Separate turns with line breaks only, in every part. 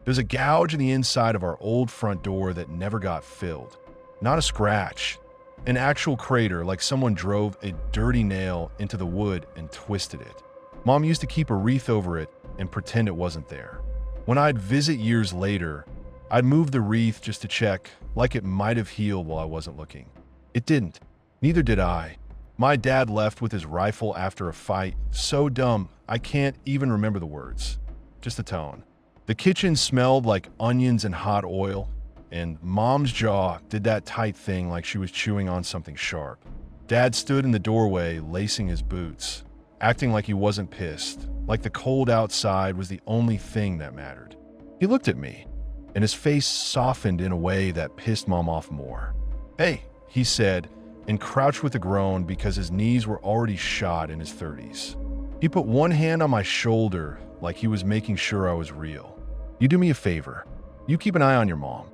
There's a gouge in the inside of our old front door that never got filled. Not a scratch. An actual crater, like someone drove a dirty nail into the wood and twisted it. Mom used to keep a wreath over it and pretend it wasn't there. When I'd visit years later, I'd move the wreath just to check, like it might have healed while I wasn't looking. It didn't. Neither did I. My dad left with his rifle after a fight, so dumb I can't even remember the words. Just the tone. The kitchen smelled like onions and hot oil, and Mom's jaw did that tight thing like she was chewing on something sharp. Dad stood in the doorway, lacing his boots, acting like he wasn't pissed, like the cold outside was the only thing that mattered. He looked at me, and his face softened in a way that pissed Mom off more. "Hey," he said, and crouched with a groan because his knees were already shot in his 30s. He put one hand on my shoulder like he was making sure I was real. "You do me a favor. You keep an eye on your mom."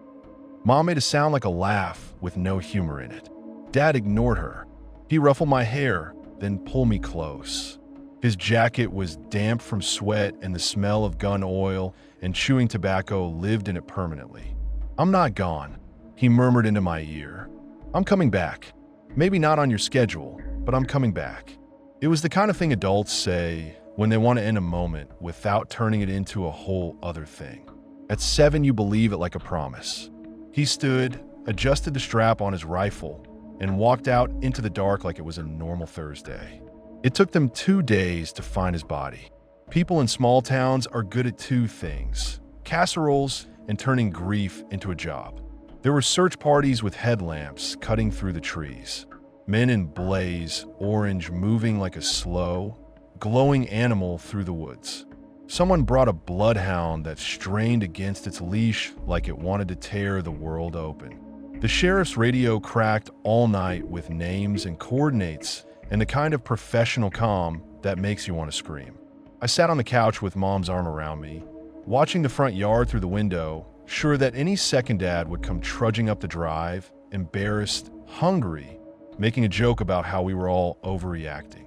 Mom made a sound like a laugh with no humor in it. Dad ignored her. He ruffled my hair, then pulled me close. His jacket was damp from sweat, and the smell of gun oil and chewing tobacco lived in it permanently. "I'm not gone," he murmured into my ear. "I'm coming back. Maybe not on your schedule, but I'm coming back." It was the kind of thing adults say when they want to end a moment without turning it into a whole other thing. At 7, you believe it like a promise. He stood, adjusted the strap on his rifle, and walked out into the dark like it was a normal Thursday. It took them 2 days to find his body. People in small towns are good at 2 things: casseroles and turning grief into a job. There were search parties with headlamps cutting through the trees. Men in blaze, orange, moving like a slow, glowing animal through the woods. Someone brought a bloodhound that strained against its leash like it wanted to tear the world open. The sheriff's radio cracked all night with names and coordinates and the kind of professional calm that makes you want to scream. I sat on the couch with Mom's arm around me, watching the front yard through the window, sure that any second Dad would come trudging up the drive, embarrassed, hungry, making a joke about how we were all overreacting.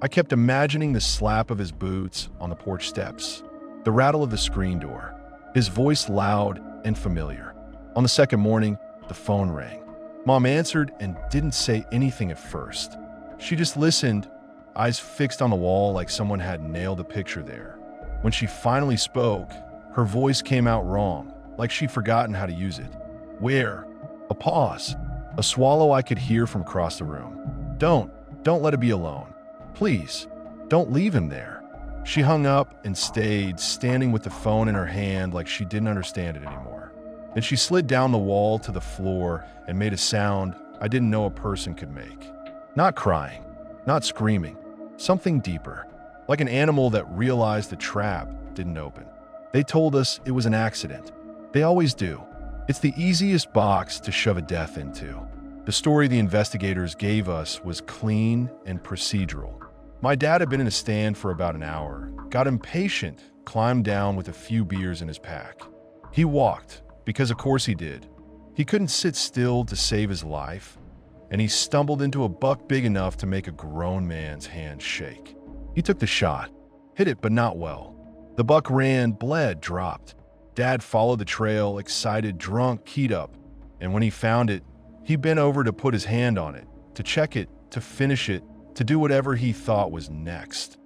I kept imagining the slap of his boots on the porch steps, the rattle of the screen door, his voice loud and familiar. On the second morning, the phone rang. Mom answered and didn't say anything at first. She just listened, eyes fixed on the wall like someone had nailed a picture there. When she finally spoke, her voice came out wrong, like she'd forgotten how to use it. "Where?" A pause. A swallow I could hear from across the room. Don't let it be alone. Please, don't leave him there." She hung up and stayed, standing with the phone in her hand like she didn't understand it anymore. Then she slid down the wall to the floor and made a sound I didn't know a person could make. Not crying, not screaming, something deeper, like an animal that realized the trap didn't open. "They told us it was an accident. They always do. It's the easiest box to shove a death into." The story the investigators gave us was clean and procedural. My dad had been in a stand for about an hour, got impatient, climbed down with a few beers in his pack. He walked, because of course he did. He couldn't sit still to save his life, and he stumbled into a buck big enough to make a grown man's hand shake. He took the shot, hit it but not well. The buck ran, bled, dropped. Dad followed the trail, excited, drunk, keyed up, and when he found it, he bent over to put his hand on it, to check it, to finish it, to do whatever he thought was next.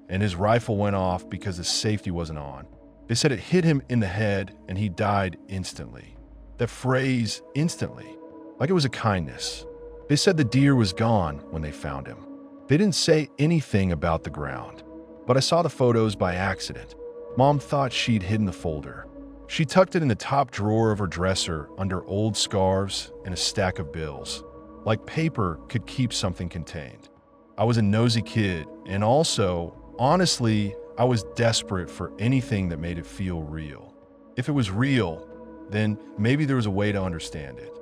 And his rifle went off because the safety wasn't on. They said it hit him in the head and he died instantly. That phrase, instantly, like it was a kindness. They said the deer was gone when they found him. They didn't say anything about the ground, but I saw the photos by accident. Mom thought she'd hidden the folder. She tucked it in the top drawer of her dresser under old scarves and a stack of bills, like paper could keep something contained. I was a nosy kid, and also, honestly, I was desperate for anything that made it feel real. If it was real, then maybe there was a way to understand it.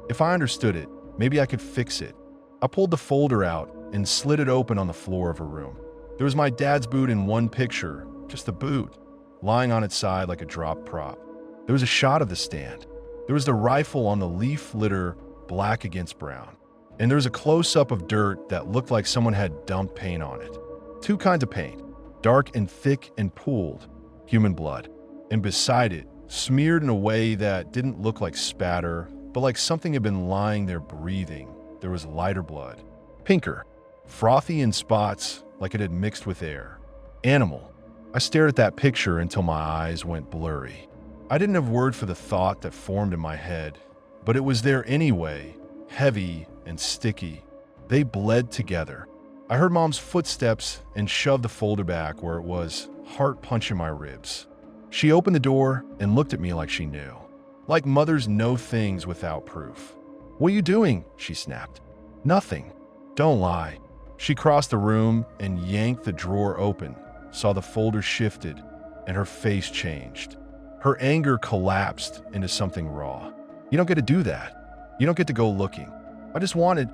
If I understood it, maybe I could fix it. I pulled the folder out and slid it open on the floor of her room. There was my dad's boot in one picture, just the boot, lying on its side like a drop prop. There was a shot of the stand. There was the rifle on the leaf litter, black against brown. And there was a close-up of dirt that looked like someone had dumped paint on it. 2 kinds of paint, dark and thick and pooled, human blood. And beside it, smeared in a way that didn't look like spatter, but like something had been lying there breathing. There was lighter blood. Pinker. Frothy in spots, like it had mixed with air. Animal. I stared at that picture until my eyes went blurry. I didn't have word for the thought that formed in my head, but it was there anyway, heavy and sticky. They bled together. I heard Mom's footsteps and shoved the folder back where it was, heart punching my ribs. She opened the door and looked at me like she knew. Like mothers know things without proof. "What are you doing?" she snapped. "Nothing." "Don't lie." She crossed the room and yanked the drawer open, saw the folder shifted, and her face changed. Her anger collapsed into something raw. "You don't get to do that. You don't get to go looking. I just wanted.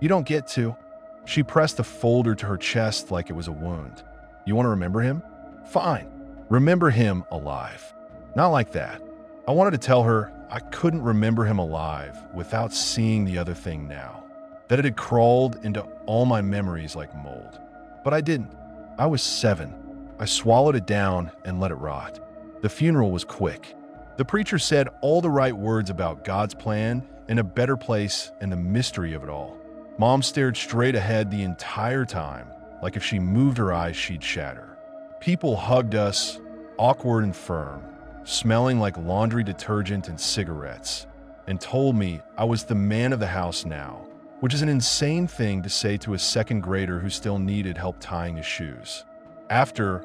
You don't get to." She pressed the folder to her chest like it was a wound. "You want to remember him? Fine. Remember him alive." Not like that. I wanted to tell her I couldn't remember him alive without seeing the other thing now. That it had crawled into all my memories like mold. But I didn't. I was 7. I swallowed it down and let it rot. The funeral was quick. The preacher said all the right words about God's plan and a better place and the mystery of it all. Mom stared straight ahead the entire time, like if she moved her eyes, she'd shatter. People hugged us, awkward and firm, smelling like laundry detergent and cigarettes, and told me I was the man of the house now, which is an insane thing to say to a second grader who still needed help tying his shoes. After,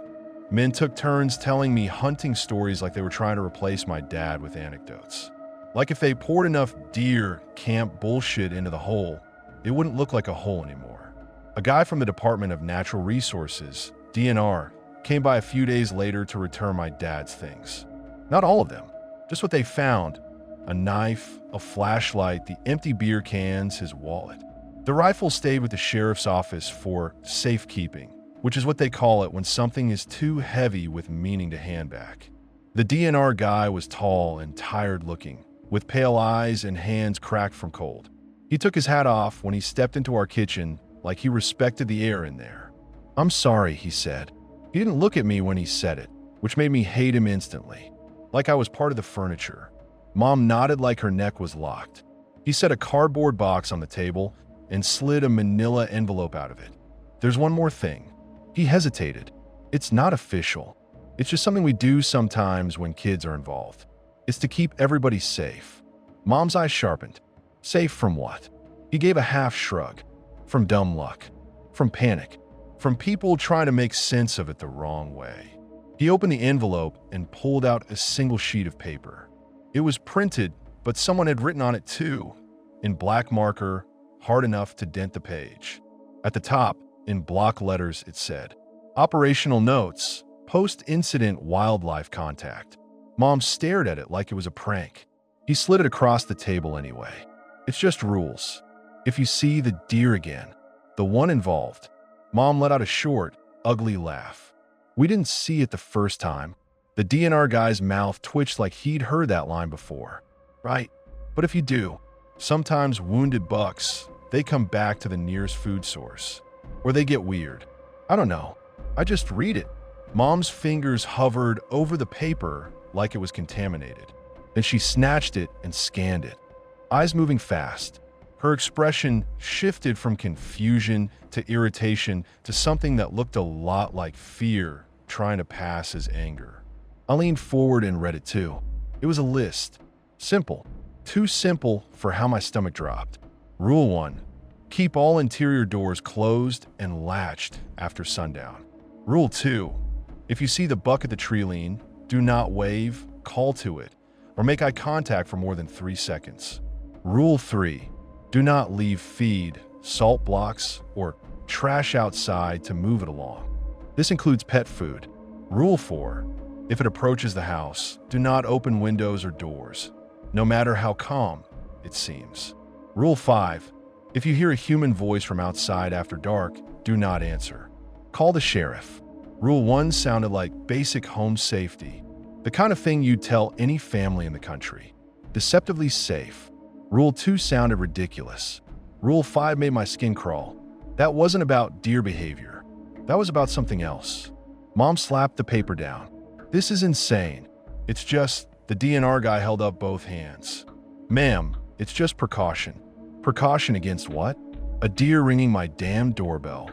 men took turns telling me hunting stories like they were trying to replace my dad with anecdotes. Like if they poured enough deer camp bullshit into the hole, it wouldn't look like a hole anymore. A guy from the Department of Natural Resources, DNR, came by a few days later to return my dad's things. Not all of them, just what they found: a knife, a flashlight, the empty beer cans, his wallet. The rifle stayed with the sheriff's office for safekeeping, which is what they call it when something is too heavy with meaning to hand back. The DNR guy was tall and tired-looking, with pale eyes and hands cracked from cold. He took his hat off when he stepped into our kitchen like he respected the air in there. "I'm sorry," he said. He didn't look at me when he said it, which made me hate him instantly, like I was part of the furniture. Mom nodded like her neck was locked. He set a cardboard box on the table and slid a manila envelope out of it. "There's one more thing." He hesitated. "It's not official. It's just something we do sometimes when kids are involved. It's to keep everybody safe." Mom's eyes sharpened. "Safe from what?" He gave a half shrug. "From dumb luck. From panic. From people trying to make sense of it the wrong way." He opened the envelope and pulled out a single sheet of paper. It was printed, but someone had written on it too, in black marker, hard enough to dent the page. At the top, in block letters, it said, "Operational notes, post-incident wildlife contact." Mom stared at it like it was a prank. He slid it across the table anyway. "It's just rules. If you see the deer again, the one involved." Mom let out a short, ugly laugh. We didn't see it the first time. The DNR guy's mouth twitched like he'd heard that line before. "Right, but if you do, sometimes wounded bucks, they come back to the nearest food source. Or they get weird. I don't know. I just read it." Mom's fingers hovered over the paper like it was contaminated. Then she snatched it and scanned it. Eyes moving fast. Her expression shifted from confusion to irritation to something that looked a lot like fear trying to pass as anger. I leaned forward and read it too. It was a list. Simple. Too simple for how my stomach dropped. Rule 1. Keep all interior doors closed and latched after sundown. Rule 2. If you see the buck at the tree lean, do not wave, call to it, or make eye contact for more than 3 seconds. Rule 3. Do not leave feed, salt blocks, or trash outside to move it along. This includes pet food. Rule 4. If it approaches the house, do not open windows or doors, no matter how calm it seems. Rule 5. If you hear a human voice from outside after dark, do not answer. Call the sheriff. Rule 1 sounded like basic home safety, the kind of thing you'd tell any family in the country. Deceptively safe. Rule 2 sounded ridiculous. Rule 5 made my skin crawl. That wasn't about deer behavior. That was about something else. Mom slapped the paper down. "This is insane. It's just The DNR guy held up both hands. Ma'am, it's just precaution. Precaution against what? A deer ringing my damn doorbell.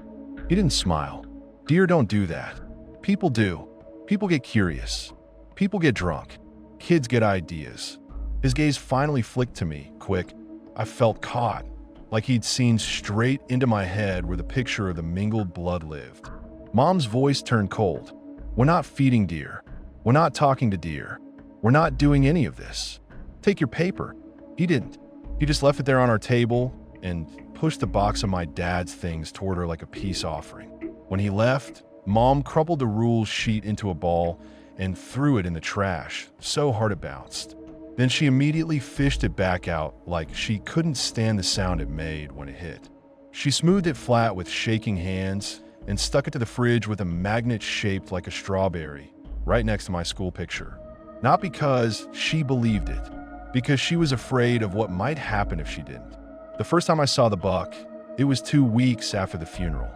He didn't smile. Deer don't do that. People do. People get curious. People get drunk. Kids get ideas. His gaze finally flicked to me, quick. I felt caught, like he'd seen straight into my head where the picture of the mingled blood lived. Mom's voice turned cold. We're not feeding deer. We're not talking to deer. We're not doing any of this. Take your paper. He didn't. He just left it there on our table and pushed the box of my dad's things toward her like a peace offering. When he left, Mom crumpled the rules sheet into a ball and threw it in the trash so hard it bounced. Then she immediately fished it back out like she couldn't stand the sound it made when it hit. She smoothed it flat with shaking hands and stuck it to the fridge with a magnet shaped like a strawberry right next to my school picture. Not because she believed it, because she was afraid of what might happen if she didn't. The first time I saw the buck, it was 2 weeks after the funeral.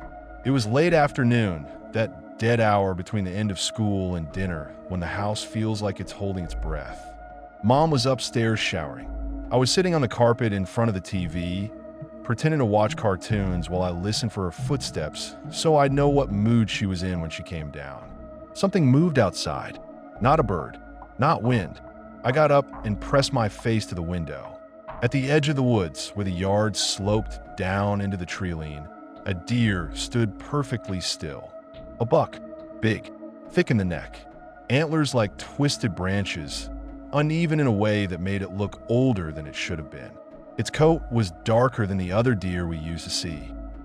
It was late afternoon, that dead hour between the end of school and dinner when the house feels like it's holding its breath. Mom was upstairs showering. I was sitting on the carpet in front of the TV, pretending to watch cartoons while I listened for her footsteps so I'd know what mood she was in when she came down. Something moved outside. Not a bird. Not wind. I got up and pressed my face to the window. At the edge of the woods, where the yard sloped down into the treeline, a deer stood perfectly still. A buck, big, thick in the neck, antlers like twisted branches, uneven in a way that made it look older than it should have been. Its coat was darker than the other deer we used to see.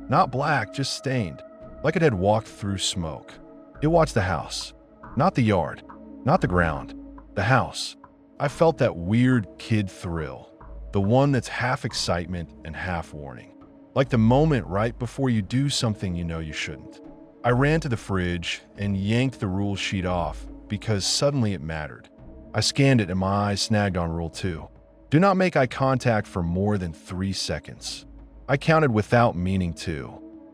Not black, just stained, like it had walked through smoke. It watched the house. Not the yard, not the ground, the house. I felt that weird kid thrill, the one that's half excitement and half warning. Like the moment right before you do something you know you shouldn't. I ran to the fridge and yanked the rule sheet off because suddenly it mattered. I scanned it and my eyes snagged on Rule 2. Do not make eye contact for more than 3 seconds. I counted without meaning to.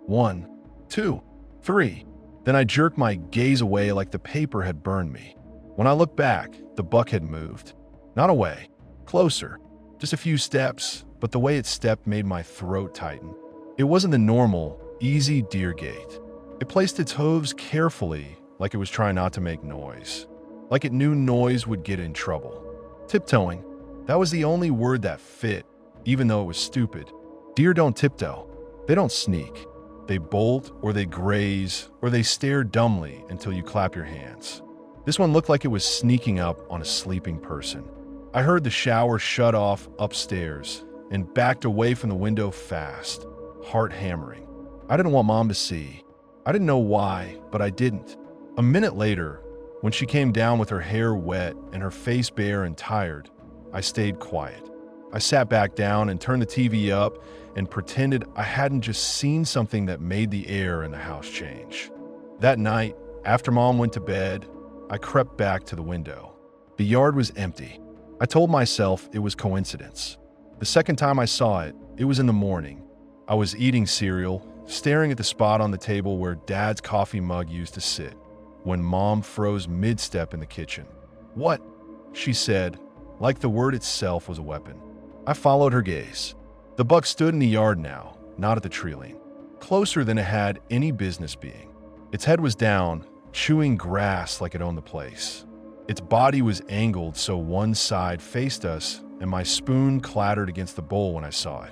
1, 2, 3. Then I jerked my gaze away like the paper had burned me. When I looked back, the buck had moved. Not away. Closer. Just a few steps, but the way it stepped made my throat tighten. It wasn't the normal, easy deer gait. It placed its hooves carefully, like it was trying not to make noise. Like it knew noise would get in trouble. Tiptoeing. That was the only word that fit, even though it was stupid. Deer don't tiptoe. They don't sneak. They bolt, or they graze, or they stare dumbly until you clap your hands. This one looked like it was sneaking up on a sleeping person. I heard the shower shut off upstairs and backed away from the window fast, heart hammering. I didn't want Mom to see. I didn't know why, but I didn't. A minute later, when she came down with her hair wet and her face bare and tired, I stayed quiet. I sat back down and turned the TV up and pretended I hadn't just seen something that made the air in the house change. That night, after Mom went to bed, I crept back to the window. The yard was empty. I told myself it was coincidence. The second time I saw it, it was in the morning. I was eating cereal, staring at the spot on the table where Dad's coffee mug used to sit, when Mom froze mid-step in the kitchen. "What?" she said, like the word itself was a weapon. I followed her gaze. The buck stood in the yard now, not at the treeline, closer than it had any business being. Its head was down, chewing grass like it owned the place. Its body was angled so one side faced us, and my spoon clattered against the bowl when I saw it.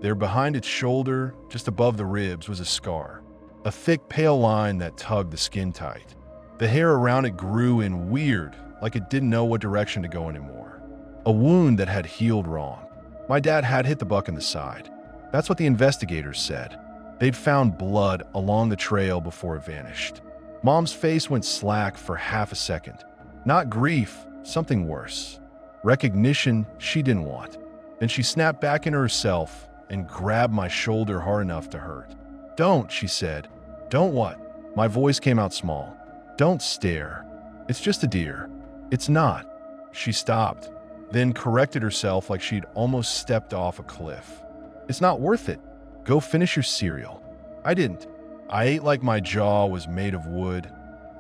There behind its shoulder, just above the ribs, was a scar, a thick pale line that tugged the skin tight. The hair around it grew in weird, like it didn't know what direction to go anymore. A wound that had healed wrong. My dad had hit the buck in the side. That's what the investigators said. They'd found blood along the trail before it vanished. Mom's face went slack for half a second. Not grief, something worse. Recognition she didn't want. Then she snapped back into herself and grabbed my shoulder hard enough to hurt. "Don't," she said. "Don't what?" My voice came out small. "Don't stare. It's just a deer." "It's not." She stopped, then corrected herself like she'd almost stepped off a cliff. "It's not worth it. Go finish your cereal." I didn't. I ate like my jaw was made of wood,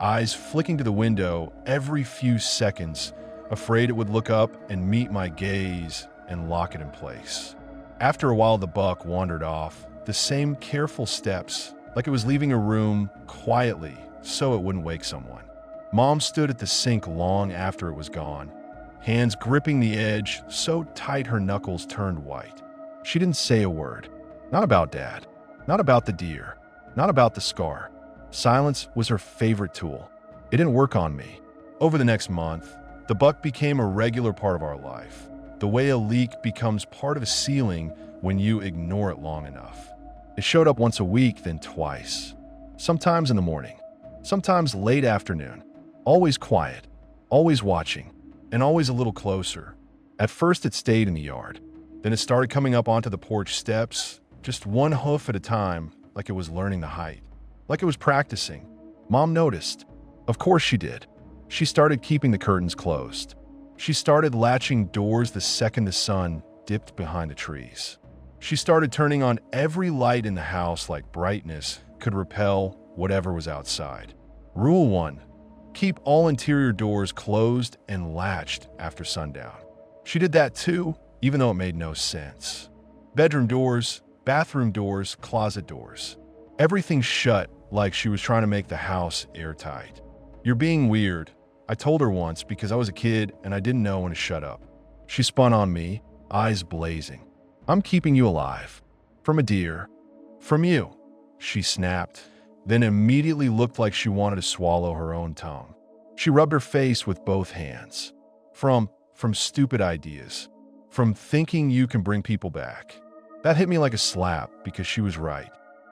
eyes flicking to the window every few seconds afraid it would look up and meet my gaze and lock it in place. After a while, the buck wandered off, the same careful steps, like it was leaving a room quietly so it wouldn't wake someone. Mom stood at the sink long after it was gone, hands gripping the edge so tight her knuckles turned white. She didn't say a word. Not about Dad. Not about the deer. Not about the scar. Silence was her favorite tool. It didn't work on me. Over the next month, the buck became a regular part of our life, the way a leak becomes part of a ceiling when you ignore it long enough. It showed up once a week, then twice. Sometimes in the morning, sometimes late afternoon. Always quiet, always watching, and always a little closer. At first it stayed in the yard. Then it started coming up onto the porch steps, just one hoof at a time, like it was learning the height. Like it was practicing. Mom noticed. Of course she did. She started keeping the curtains closed. She started latching doors the second the sun dipped behind the trees. She started turning on every light in the house like brightness could repel whatever was outside. Rule 1. Keep all interior doors closed and latched after sundown. She did that too, even though it made no sense. Bedroom doors, bathroom doors, closet doors. Everything shut like she was trying to make the house airtight. You're being weird, I told her once because I was a kid and I didn't know when to shut up. She spun on me, eyes blazing. I'm keeping you alive. From a deer. From you. She snapped, then immediately looked like she wanted to swallow her own tongue. She rubbed her face with both hands. From stupid ideas. From thinking you can bring people back. That hit me like a slap because she was right.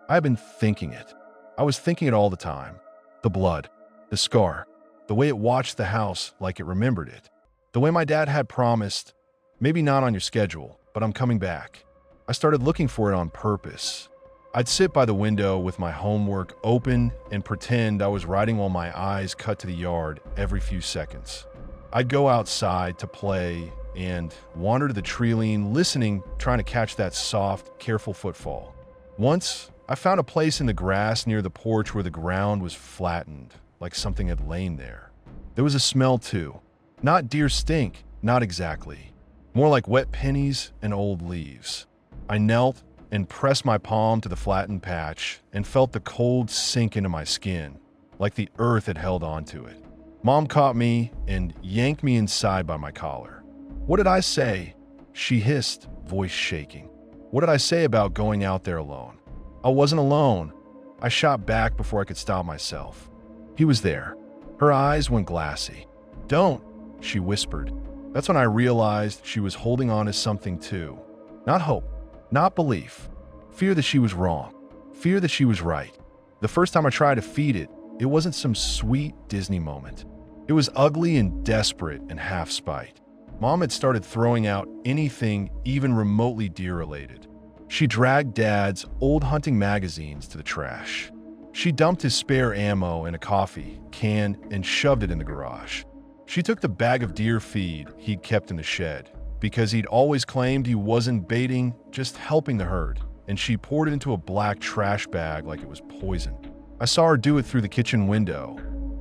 I had been thinking it. I was thinking it all the time. The blood. The scar. The way it watched the house like it remembered it. The way my dad had promised, maybe not on your schedule, but I'm coming back. I started looking for it on purpose. I'd sit by the window with my homework open and pretend I was writing while my eyes cut to the yard every few seconds. I'd go outside to play and wander to the tree line, listening, trying to catch that soft, careful footfall. Once, I found a place in the grass near the porch where the ground was flattened, like something had lain there. There was a smell too. Not deer stink, not exactly. More like wet pennies and old leaves. I knelt and pressed my palm to the flattened patch and felt the cold sink into my skin, like the earth had held onto it. Mom caught me and yanked me inside by my collar. What did I say? She hissed, voice shaking. What did I say about going out there alone? I wasn't alone. I shot back before I could stop myself. He was there. Her eyes went glassy. Don't, she whispered. That's when I realized she was holding on to something too. Not hope, not belief. Fear that she was wrong. Fear that she was right. The first time I tried to feed it, it wasn't some sweet Disney moment. It was ugly and desperate and half spite. Mom had started throwing out anything even remotely deer-related. She dragged Dad's old hunting magazines to the trash. She dumped his spare ammo in a coffee can and shoved it in the garage. She took the bag of deer feed he'd kept in the shed because he'd always claimed he wasn't baiting, just helping the herd, and she poured it into a black trash bag like it was poison. I saw her do it through the kitchen window,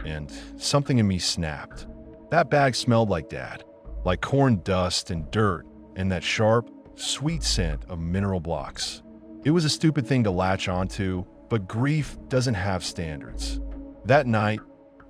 and something in me snapped. That bag smelled like Dad, like corn dust and dirt and that sharp, sweet scent of mineral blocks. It was a stupid thing to latch onto, but grief doesn't have standards. That night,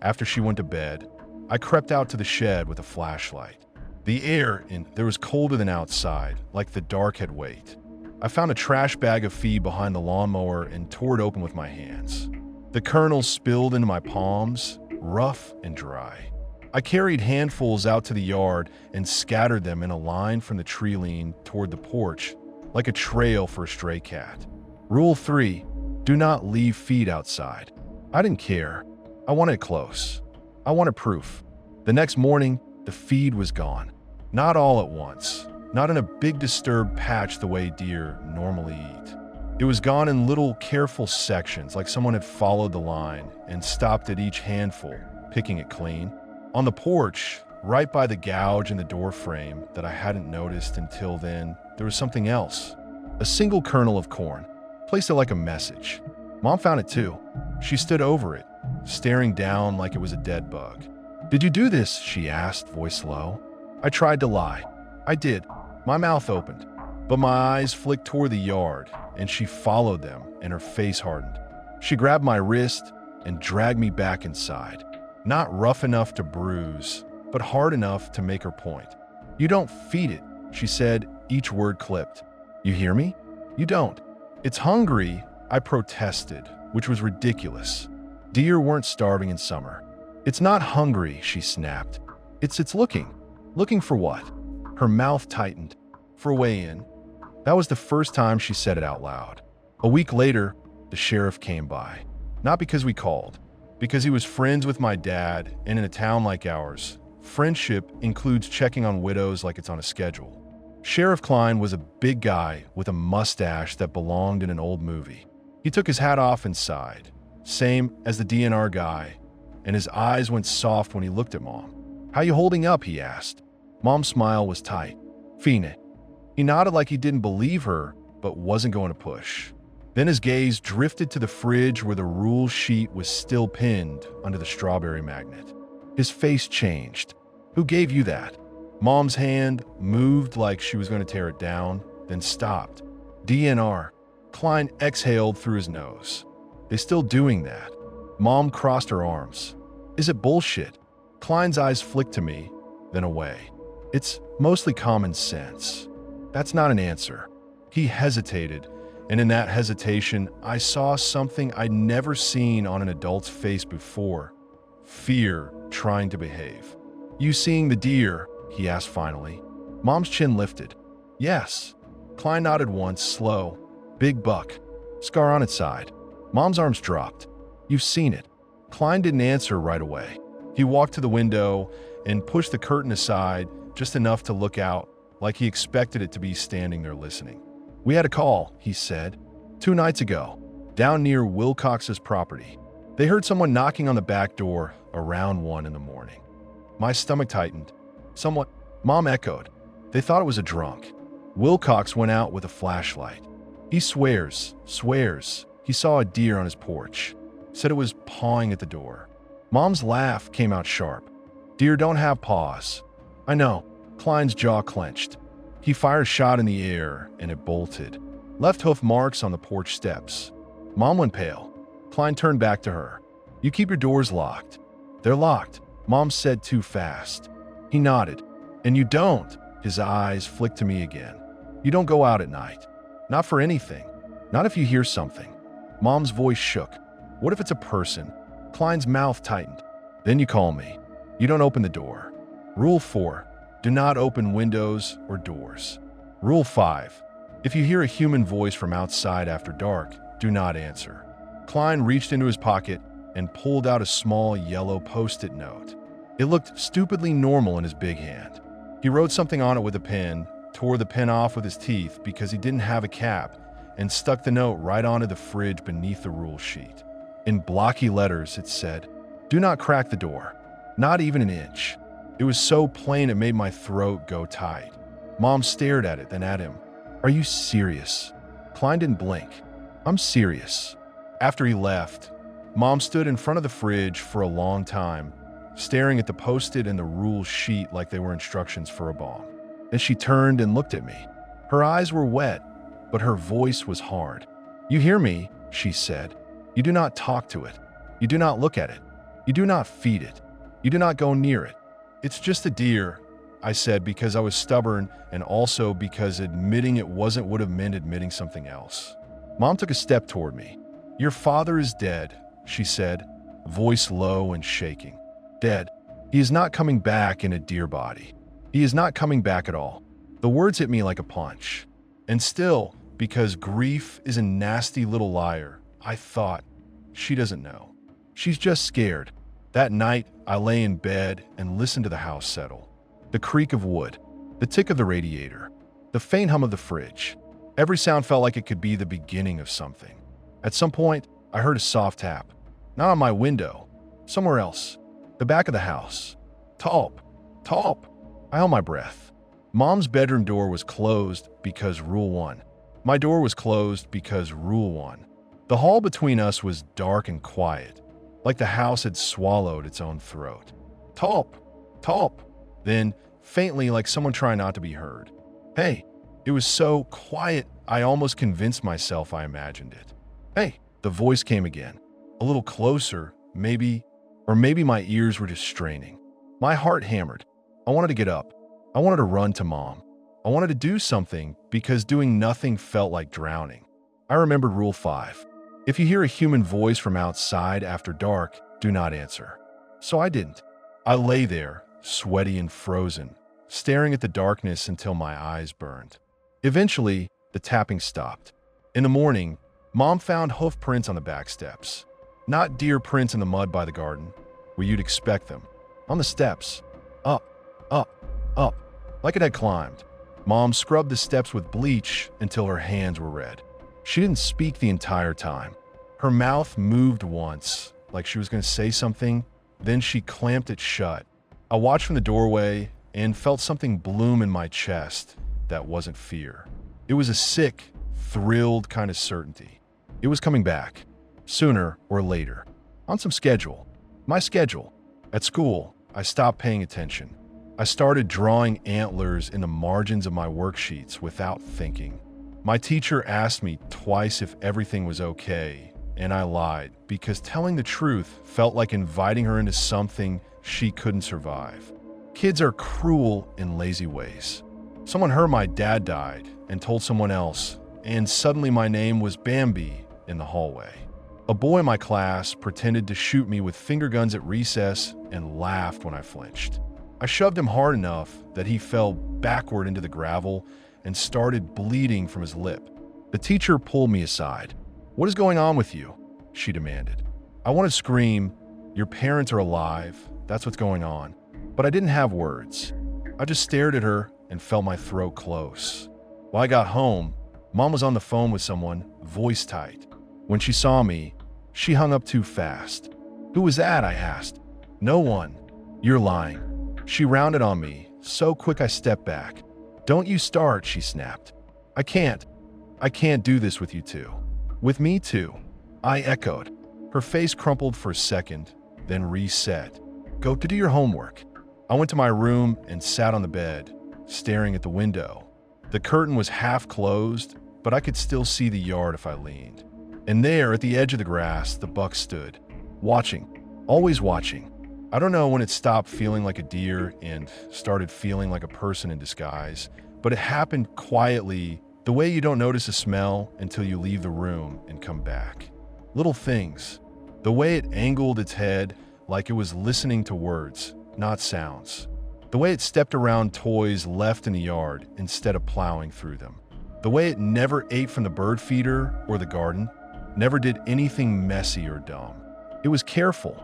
after she went to bed, I crept out to the shed with a flashlight. The air in there was colder than outside, like the dark had weight. I found a trash bag of feed behind the lawnmower and tore it open with my hands. The kernels spilled into my palms, rough and dry. I carried handfuls out to the yard and scattered them in a line from the tree line toward the porch, like a trail for a stray cat. Rule 3, do not leave feed outside. I didn't care. I wanted it close. I wanted proof. The next morning, the feed was gone. Not all at once. Not in a big disturbed patch the way deer normally eat. It was gone in little careful sections, like someone had followed the line and stopped at each handful, picking it clean. On the porch, right by the gouge in the door frame that I hadn't noticed until then, there was something else. A single kernel of corn, placed it like a message. Mom found it too. She stood over it, staring down like it was a dead bug. "Did you do this?" she asked, voice low. I tried to lie. I did. My mouth opened, but my eyes flicked toward the yard, and she followed them, and her face hardened. She grabbed my wrist and dragged me back inside. Not rough enough to bruise, but hard enough to make her point. "You don't feed it," she said, each word clipped. "You hear me? You don't. It's hungry," I protested, which was ridiculous. Deer weren't starving in summer. "It's not hungry," she snapped. It's looking. Looking for what?" Her mouth tightened. "For a way in." That was the first time she said it out loud. A week later, the sheriff came by. Not because we called, because he was friends with my dad, and in a town like ours, friendship includes checking on widows like it's on a schedule. Sheriff Klein was a big guy with a mustache that belonged in an old movie. He took his hat off and sighed, same as the DNR guy, and his eyes went soft when he looked at Mom. "How you holding up?" he asked. Mom's smile was tight. "Fine." He nodded like he didn't believe her, but wasn't going to push. Then his gaze drifted to the fridge where the rule sheet was still pinned under the strawberry magnet. His face changed. "Who gave you that?" Mom's hand moved like she was going to tear it down, then stopped. "DNR." Klein exhaled through his nose. "They still doing that?" Mom crossed her arms. "Is it bullshit?" Klein's eyes flicked to me, then away. "It's mostly common sense." That's not an answer. He hesitated, and in that hesitation, I saw something I'd never seen on an adult's face before. Fear trying to behave. "You seeing the deer?" he asked finally. Mom's chin lifted. "Yes." Klein nodded once, slow. "Big buck. Scar on its side." Mom's arms dropped. "You've seen it." Klein didn't answer right away. He walked to the window and pushed the curtain aside just enough to look out, like he expected it to be standing there listening. "We had a call," he said, 2 nights ago, down near Wilcox's property. They heard someone knocking on the back door around 1 in the morning. My stomach tightened. Somewhat, Mom echoed. They thought it was a drunk. Wilcox went out with a flashlight. He swears, he saw a deer on his porch. Said it was pawing at the door. Mom's laugh came out sharp. "Deer don't have paws." "I know." Klein's jaw clenched. He fired a shot in the air, and it bolted. Left hoof marks on the porch steps. Mom went pale. Klein turned back to her. "You keep your doors locked." "They're locked," Mom said too fast. He nodded. "And you don't." His eyes flicked to me again. "You don't go out at night. Not for anything. Not if you hear something." Mom's voice shook. "What if it's a person?" Klein's mouth tightened. "Then you call me. You don't open the door." Rule 4. Do not open windows or doors. Rule 5. If you hear a human voice from outside after dark, do not answer. Klein reached into his pocket and pulled out a small yellow post-it note. It looked stupidly normal in his big hand. He wrote something on it with a pen, tore the pen off with his teeth because he didn't have a cap, and stuck the note right onto the fridge beneath the rule sheet. In blocky letters, it said, "Do not crack the door. Not even an inch." It was so plain it made my throat go tight. Mom stared at it, then at him. "Are you serious?" Klein didn't blink. "I'm serious." After he left, Mom stood in front of the fridge for a long time, staring at the post-it and the rule sheet like they were instructions for a bomb. Then she turned and looked at me. Her eyes were wet, but her voice was hard. "You hear me," she said. "You do not talk to it. You do not look at it. You do not feed it. You do not go near it. It's just a deer," I said because I was stubborn and also because admitting it wasn't would have meant admitting something else. Mom took a step toward me. "Your father is dead," she said, voice low and shaking. "Dead. He is not coming back in a deer body. He is not coming back at all." The words hit me like a punch. And still, because grief is a nasty little liar, I thought, she doesn't know. She's just scared. That night, I lay in bed and listened to the house settle. The creak of wood, the tick of the radiator, the faint hum of the fridge. Every sound felt like it could be the beginning of something. At some point, I heard a soft tap. Not on my window, somewhere else. The back of the house. Talp. Talp. I held my breath. Mom's bedroom door was closed because Rule 1. My door was closed because Rule 1. The hall between us was dark and quiet, like the house had swallowed its own throat. Talp, talp. Then, faintly like someone trying not to be heard. Hey. It was so quiet, I almost convinced myself I imagined it. Hey, the voice came again. A little closer, maybe my ears were just straining. My heart hammered. I wanted to get up. I wanted to run to Mom. I wanted to do something because doing nothing felt like drowning. I remembered Rule 5. If you hear a human voice from outside after dark, do not answer. So I didn't. I lay there, sweaty and frozen, staring at the darkness until my eyes burned. Eventually, the tapping stopped. In the morning, Mom found hoof prints on the back steps. Not deer prints in the mud by the garden, where you'd expect them. On the steps. Up, up, up, like it had climbed. Mom scrubbed the steps with bleach until her hands were red. She didn't speak the entire time. Her mouth moved once, like she was going to say something, then she clamped it shut. I watched from the doorway and felt something bloom in my chest that wasn't fear. It was a sick, thrilled kind of certainty. It was coming back, sooner or later, on some schedule. My schedule. At school, I stopped paying attention. I started drawing antlers in the margins of my worksheets without thinking. My teacher asked me twice if everything was okay, and I lied because telling the truth felt like inviting her into something she couldn't survive. Kids are cruel in lazy ways. Someone heard my dad died and told someone else, and suddenly my name was Bambi in the hallway. A boy in my class pretended to shoot me with finger guns at recess and laughed when I flinched. I shoved him hard enough that he fell backward into the gravel and started bleeding from his lip. The teacher pulled me aside. "What is going on with you?" she demanded. I wanted to scream, "Your parents are alive, that's what's going on." But I didn't have words. I just stared at her and felt my throat close. When I got home, Mom was on the phone with someone, voice tight. When she saw me, she hung up too fast. "Who was that?" I asked. "No one." "You're lying." She rounded on me, so quick I stepped back. "Don't you start," she snapped. I can't do this with you two." "With me too," I echoed. Her face crumpled for a second, then reset. "Go to do your homework." I went to my room and sat on the bed, staring at the window. The curtain was half closed, but I could still see the yard if I leaned. And there, at the edge of the grass, the buck stood, watching, always watching. I don't know when it stopped feeling like a deer and started feeling like a person in disguise, but it happened quietly, the way you don't notice a smell until you leave the room and come back. Little things. The way it angled its head like it was listening to words, not sounds. The way it stepped around toys left in the yard instead of plowing through them. The way it never ate from the bird feeder or the garden, never did anything messy or dumb. It was careful,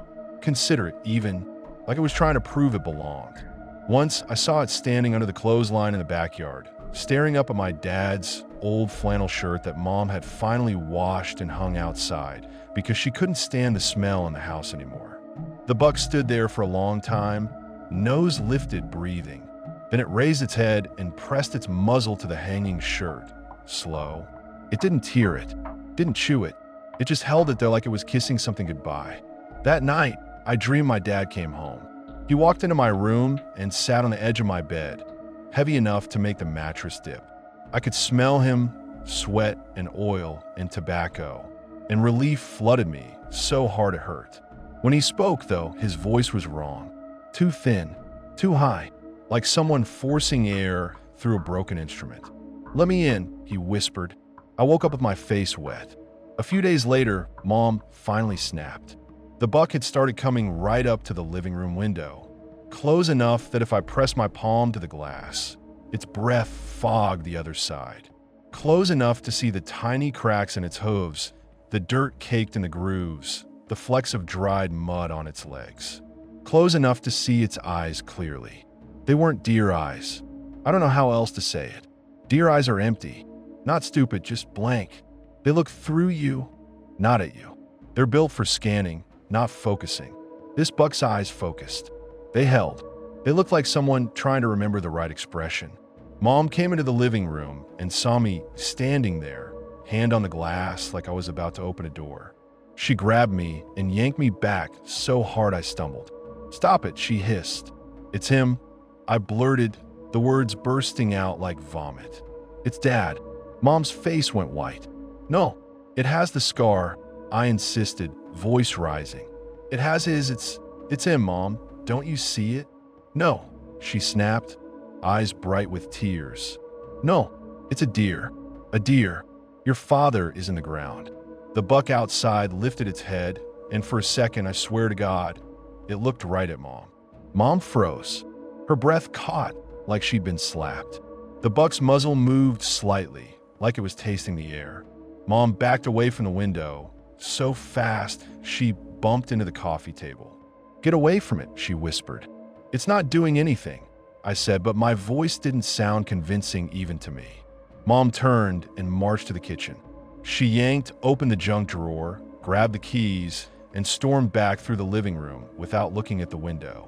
considerate even, like it was trying to prove it belonged. Once, I saw it standing under the clothesline in the backyard, staring up at my dad's old flannel shirt that Mom had finally washed and hung outside because she couldn't stand the smell in the house anymore. The buck stood there for a long time, nose lifted, breathing. Then it raised its head and pressed its muzzle to the hanging shirt. Slow. It didn't tear it, didn't chew it. It just held it there like it was kissing something goodbye. That night, I dreamed my dad came home. He walked into my room and sat on the edge of my bed, heavy enough to make the mattress dip. I could smell him, sweat and oil and tobacco, and relief flooded me so hard it hurt. When he spoke, though, his voice was wrong. Too thin, too high, like someone forcing air through a broken instrument. "Let me in," he whispered. I woke up with my face wet. A few days later, Mom finally snapped. The buck had started coming right up to the living room window, close enough that if I pressed my palm to the glass, its breath fogged the other side. Close enough to see the tiny cracks in its hooves, the dirt caked in the grooves, the flecks of dried mud on its legs. Close enough to see its eyes clearly. They weren't deer eyes. I don't know how else to say it. Deer eyes are empty. Not stupid, just blank. They look through you, not at you. They're built for scanning, not focusing. This buck's eyes focused. They held. They looked like someone trying to remember the right expression. Mom came into the living room and saw me standing there, hand on the glass like I was about to open a door. She grabbed me and yanked me back so hard I stumbled. "Stop it," she hissed. "It's him," I blurted, the words bursting out like vomit. "It's Dad." Mom's face went white. "No, it has the scar," I insisted, voice rising. "It has his, it's him, Mom. Don't you see it?" "No," she snapped, eyes bright with tears. "No, it's a deer. A deer. Your father is in the ground." The buck outside lifted its head, and for a second, I swear to God, it looked right at Mom. Mom froze. Her breath caught like she'd been slapped. The buck's muzzle moved slightly, like it was tasting the air. Mom backed away from the window, so fast she bumped into the coffee table. "Get away from it," she whispered. "It's not doing anything," I said, but my voice didn't sound convincing even to me. Mom turned and marched to the kitchen. She yanked open the junk drawer, grabbed the keys, and stormed back through the living room without looking at the window.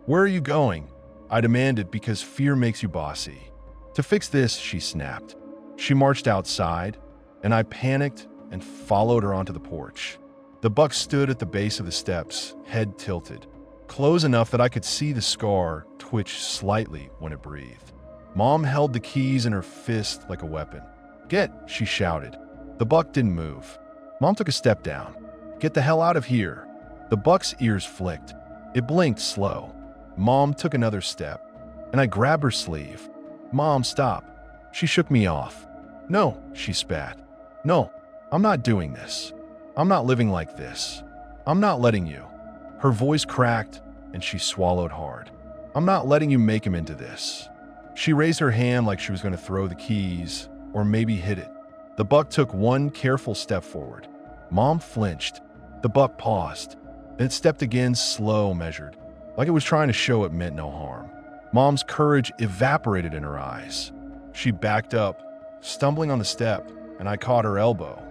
"Where are you going?" I demanded, because fear makes you bossy. "To fix this," she snapped. She marched outside, and I panicked and followed her onto the porch. The buck stood at the base of the steps, head tilted, close enough that I could see the scar twitch slightly when it breathed. Mom held the keys in her fist like a weapon. "Get," she shouted. The buck didn't move. Mom took a step down. "Get the hell out of here." The buck's ears flicked. It blinked slow. Mom took another step, and I grabbed her sleeve. "Mom, stop." She shook me off. "No," she spat. "No, I'm not doing this. I'm not living like this. I'm not letting you." Her voice cracked, and she swallowed hard. "I'm not letting you make him into this." She raised her hand like she was going to throw the keys, or maybe hit it. The buck took one careful step forward. Mom flinched. The buck paused. Then it stepped again, slow, measured, like it was trying to show it meant no harm. Mom's courage evaporated in her eyes. She backed up, stumbling on the step, and I caught her elbow.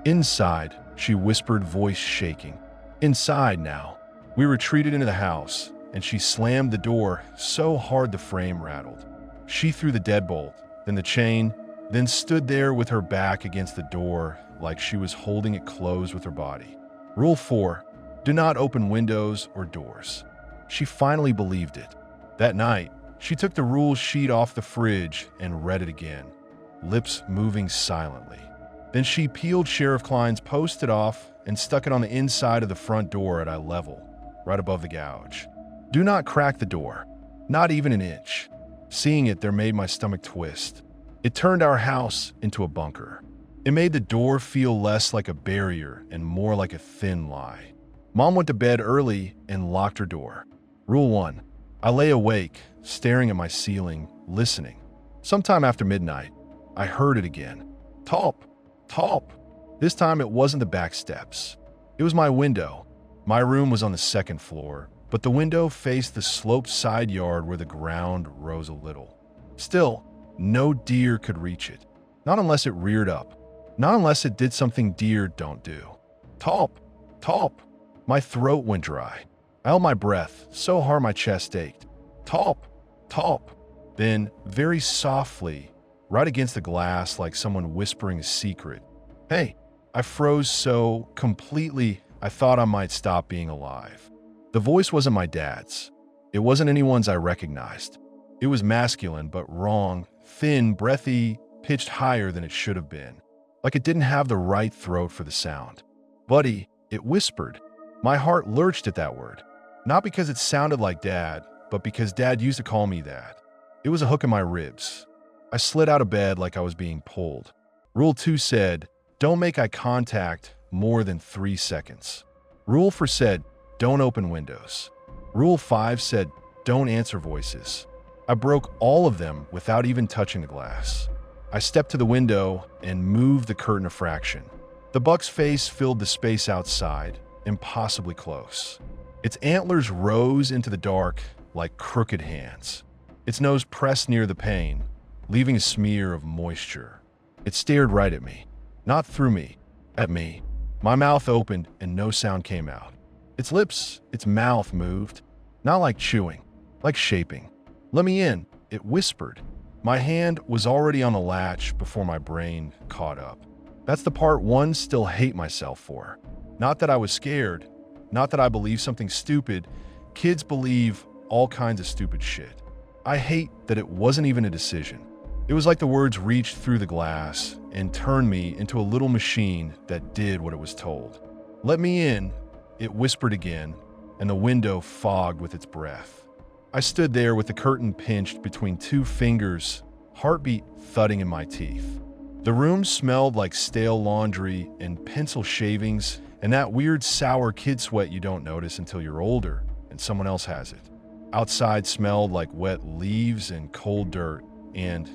"Inside," she whispered, voice shaking. "Inside now." We retreated into the house, and she slammed the door so hard the frame rattled. She threw the deadbolt, then the chain, then stood there with her back against the door like she was holding it closed with her body. Rule 4, do not open windows or doors. She finally believed it. That night, she took the rule sheet off the fridge and read it again, lips moving silently. Then she peeled Sheriff Klein's Post-it off and stuck it on the inside of the front door at eye level, right above the gouge. "Do not crack the door, not even an inch." Seeing it there made my stomach twist. It turned our house into a bunker. It made the door feel less like a barrier and more like a thin lie. Mom went to bed early and locked her door. Rule 1. I lay awake, staring at my ceiling, listening. Sometime after midnight, I heard it again. Top, top. This time it wasn't the back steps. It was my window. My room was on the second floor, but the window faced the sloped side yard where the ground rose a little. Still, no deer could reach it. Not unless it reared up. Not unless it did something deer don't do. Top, top. My throat went dry. I held my breath so hard my chest ached. Top, top. Then, very softly, right against the glass like someone whispering a secret. Hey, I froze so completely I thought I might stop being alive. The voice wasn't my dad's. It wasn't anyone's I recognized. It was masculine but wrong, thin, breathy, pitched higher than it should have been. Like it didn't have the right throat for the sound. Buddy, it whispered. My heart lurched at that word. Not because it sounded like Dad, but because Dad used to call me that. It was a hook in my ribs. I slid out of bed like I was being pulled. Rule 2 said, don't make eye contact more than 3 seconds. Rule 4 said, don't open windows. Rule 5 said, don't answer voices. I broke all of them without even touching the glass. I stepped to the window and moved the curtain a fraction. The buck's face filled the space outside, impossibly close. Its antlers rose into the dark like crooked hands. Its nose pressed near the pane, leaving a smear of moisture. It stared right at me. Not through me, at me. My mouth opened and no sound came out. Its lips, its mouth moved, not like chewing, like shaping. Let me in, it whispered. My hand was already on the latch before my brain caught up. That's the part one still hate myself for. Not that I was scared, not that I believed something stupid. Kids believe all kinds of stupid shit. I hate that it wasn't even a decision. It was like the words reached through the glass and turned me into a little machine that did what it was told. "Let me in," it whispered again, and the window fogged with its breath. I stood there with the curtain pinched between two fingers, heartbeat thudding in my teeth. The room smelled like stale laundry and pencil shavings and that weird sour kid sweat you don't notice until you're older and someone else has it. Outside smelled like wet leaves and cold dirt and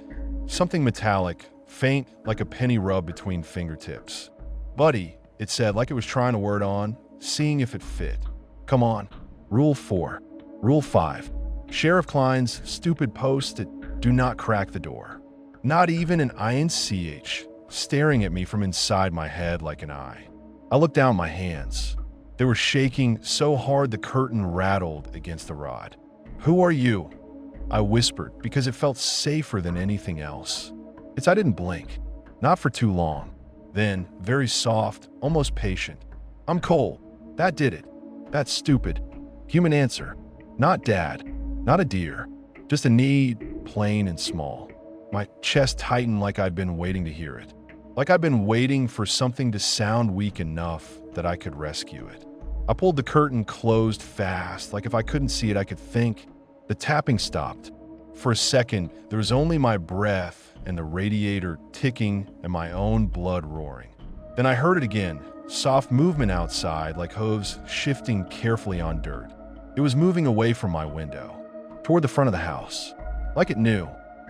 something metallic, faint like a penny rub between fingertips. "Buddy," it said like it was trying a word on, seeing if it fit. "Come on. Rule 4. Rule 5. Sheriff Klein's stupid post that do not crack the door." Not even an INCH, staring at me from inside my head like an eye. I looked down my hands. They were shaking so hard the curtain rattled against the rod. "Who are you?" I whispered because it felt safer than anything else. I didn't blink. Not for too long. Then, very soft, almost patient. "I'm Cole. That did it. That's stupid. Human answer. Not dad. Not a deer. Just a need, plain and small." My chest tightened like I'd been waiting to hear it. Like I'd been waiting for something to sound weak enough that I could rescue it. I pulled the curtain closed fast, like if I couldn't see it, I could think. The tapping stopped. For a second, there was only my breath and the radiator ticking and my own blood roaring. Then I heard it again, soft movement outside like hooves shifting carefully on dirt. It was moving away from my window, toward the front of the house. Like it knew.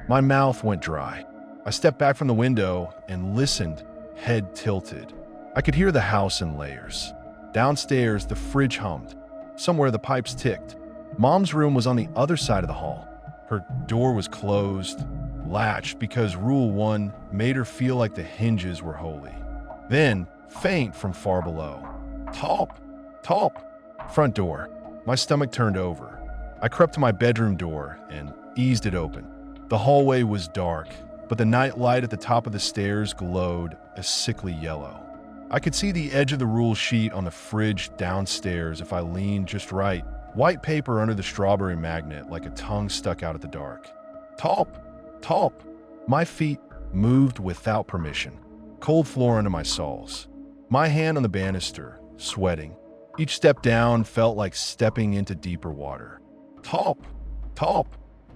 My mouth went dry. I stepped back from the window and listened, head tilted. I could hear the house in layers. Downstairs, the fridge hummed. Somewhere the pipes ticked. Mom's room was on the other side of the hall. Her door was closed, latched because Rule 1 made her feel like the hinges were holy. Then, faint from far below. "Top! Top!" Front door. My stomach turned over. I crept to my bedroom door and eased it open. The hallway was dark, but the night light at the top of the stairs glowed a sickly yellow. I could see the edge of the rule sheet on the fridge downstairs if I leaned just right. White paper under the strawberry magnet like a tongue stuck out at the dark. "Top! Top!" My feet moved without permission. Cold floor under my soles. My hand on the banister, sweating. Each step down felt like stepping into deeper water. "Top! Top!"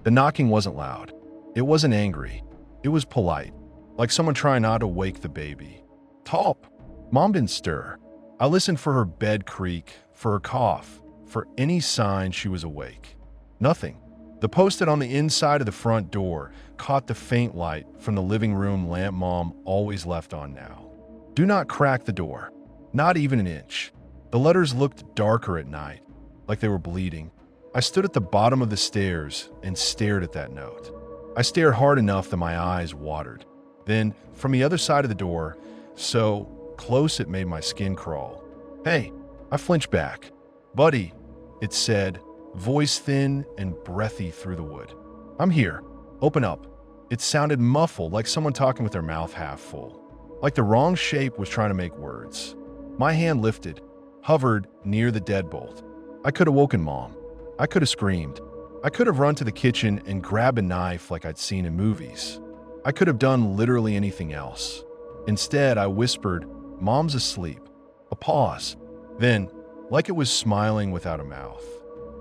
The knocking wasn't loud. It wasn't angry. It was polite, like someone trying not to wake the baby. "Top!" Mom didn't stir. I listened for her bed creak, for her cough, for any sign she was awake. Nothing. The post-it on the inside of the front door caught the faint light from the living room lamp Mom always left on now. "Do not crack the door. Not even an inch." The letters looked darker at night, like they were bleeding. I stood at the bottom of the stairs and stared at that note. I stared hard enough that my eyes watered. Then, from the other side of the door, so close it made my skin crawl. "Hey," I flinched back. "Buddy," it said, voice thin and breathy through the wood. "I'm here. Open up." It sounded muffled, like someone talking with their mouth half full. Like the wrong shape was trying to make words. My hand lifted, hovered near the deadbolt. I could have woken Mom. I could have screamed. I could have run to the kitchen and grabbed a knife like I'd seen in movies. I could have done literally anything else. Instead, I whispered, "Mom's asleep." A pause. Then, like it was smiling without a mouth.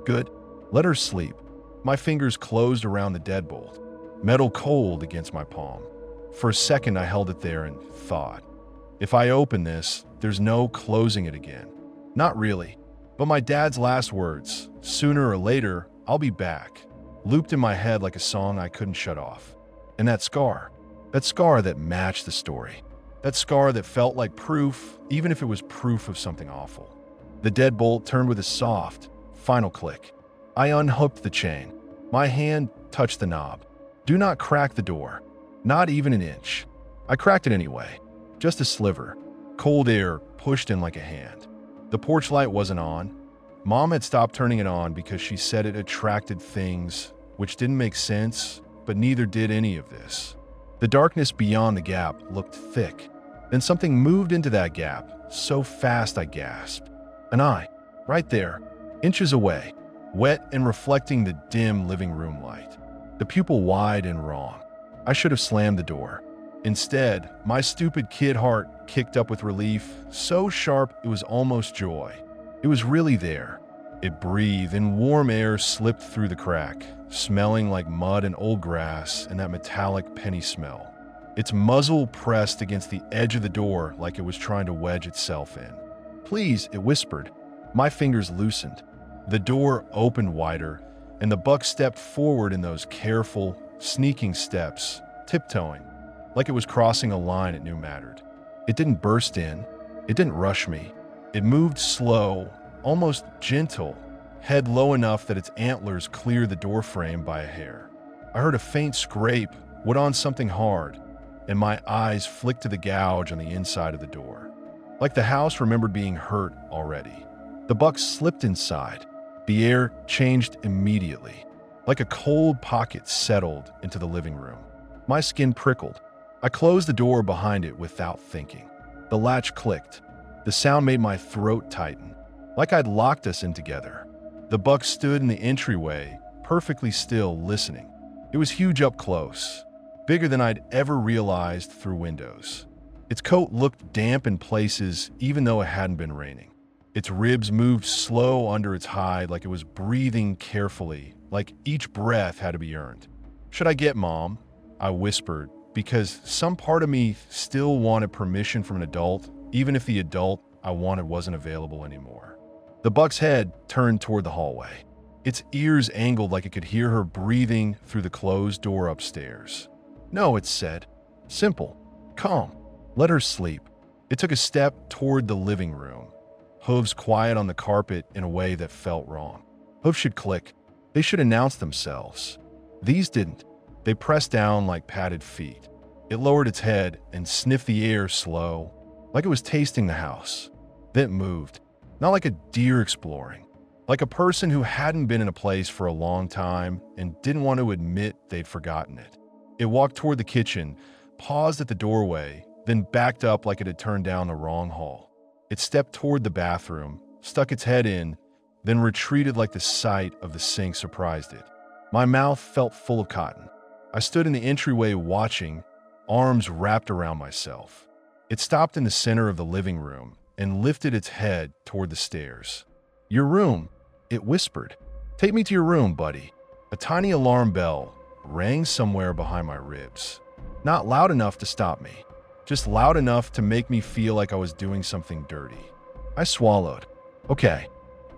"Good. Let her sleep." My fingers closed around the deadbolt, metal cold against my palm. For a second, I held it there and thought, if I open this, there's no closing it again. Not really. But my dad's last words, "Sooner or later, I'll be back," looped in my head like a song I couldn't shut off. And that scar that matched the story. That scar that felt like proof, even if it was proof of something awful. The deadbolt turned with a soft, final click. I unhooked the chain. My hand touched the knob. Do not crack the door. Not even an inch. I cracked it anyway. Just a sliver. Cold air pushed in like a hand. The porch light wasn't on. Mom had stopped turning it on because she said it attracted things, which didn't make sense, but neither did any of this. The darkness beyond the gap looked thick. Then something moved into that gap, so fast I gasped. An eye, right there, inches away. wet and reflecting the dim living room light. The pupil wide and wrong. I should have slammed the door. Instead, my stupid kid heart kicked up with relief, so sharp it was almost joy. It was really there. It breathed, and warm air slipped through the crack, smelling like mud and old grass and that metallic penny smell. Its muzzle pressed against the edge of the door like it was trying to wedge itself in. "Please," it whispered. My fingers loosened. The door opened wider, and the buck stepped forward in those careful, sneaking steps, tiptoeing, like it was crossing a line it knew mattered. It didn't burst in. It didn't rush me. It moved slow, almost gentle, head low enough that its antlers cleared the doorframe by a hair. I heard a faint scrape, wood on something hard, and my eyes flicked to the gouge on the inside of the door. Like the house remembered being hurt already. The buck slipped inside. The air changed immediately. Like a cold pocket settled into the living room. My skin prickled. I closed the door behind it without thinking. The latch clicked. The sound made my throat tighten, like I'd locked us in together. The buck stood in the entryway, perfectly still, listening. It was huge up close, bigger than I'd ever realized through windows. Its coat looked damp in places, even though it hadn't been raining. Its ribs moved slow under its hide, like it was breathing carefully, like each breath had to be earned. "Should I get Mom?" I whispered, because some part of me still wanted permission from an adult, even if the adult I wanted wasn't available anymore. The buck's head turned toward the hallway. Its ears angled like it could hear her breathing through the closed door upstairs. "No," it said. Simple. Calm. Let her sleep. It took a step toward the living room. Hooves quiet on the carpet in a way that felt wrong. Hooves should click. They should announce themselves. These didn't. They pressed down like padded feet. It lowered its head and sniffed the air slow, like it was tasting the house. Then it moved. Not like a deer exploring. Like a person who hadn't been in a place for a long time and didn't want to admit they'd forgotten it. It walked toward the kitchen, paused at the doorway, then backed up like it had turned down the wrong hall. It stepped toward the bathroom, stuck its head in, then retreated like the sight of the sink surprised it. My mouth felt full of cotton. I stood in the entryway watching, arms wrapped around myself. It stopped in the center of the living room and lifted its head toward the stairs. "Your room," it whispered. "Take me to your room, buddy." A tiny alarm bell rang somewhere behind my ribs. Not loud enough to stop me, just loud enough to make me feel like I was doing something dirty. I swallowed. Okay.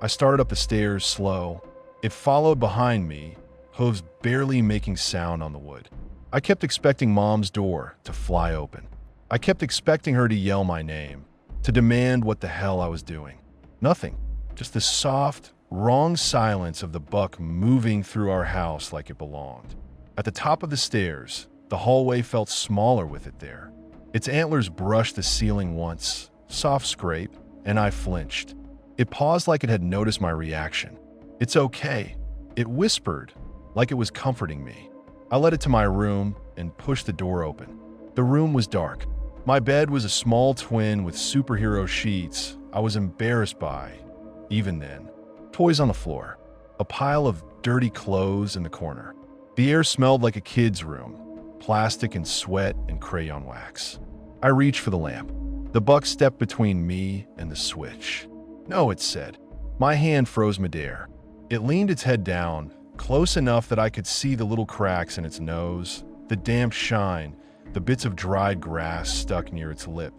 I started up the stairs slow. It followed behind me, hooves barely making sound on the wood. I kept expecting Mom's door to fly open. I kept expecting her to yell my name, to demand what the hell I was doing. Nothing. Just the soft, wrong silence of the buck moving through our house like it belonged. At the top of the stairs, the hallway felt smaller with it there. Its antlers brushed the ceiling once, soft scrape, and I flinched. It paused like it had noticed my reaction. "It's okay," it whispered, like it was comforting me. I led it to my room and pushed the door open. The room was dark. My bed was a small twin with superhero sheets I was embarrassed by, even then. Toys on the floor. A pile of dirty clothes in the corner. The air smelled like a kid's room, plastic and sweat and crayon wax. I reached for the lamp. The buck stepped between me and the switch. "No," it said. My hand froze midair. It leaned its head down, close enough that I could see the little cracks in its nose, the damp shine, the bits of dried grass stuck near its lip.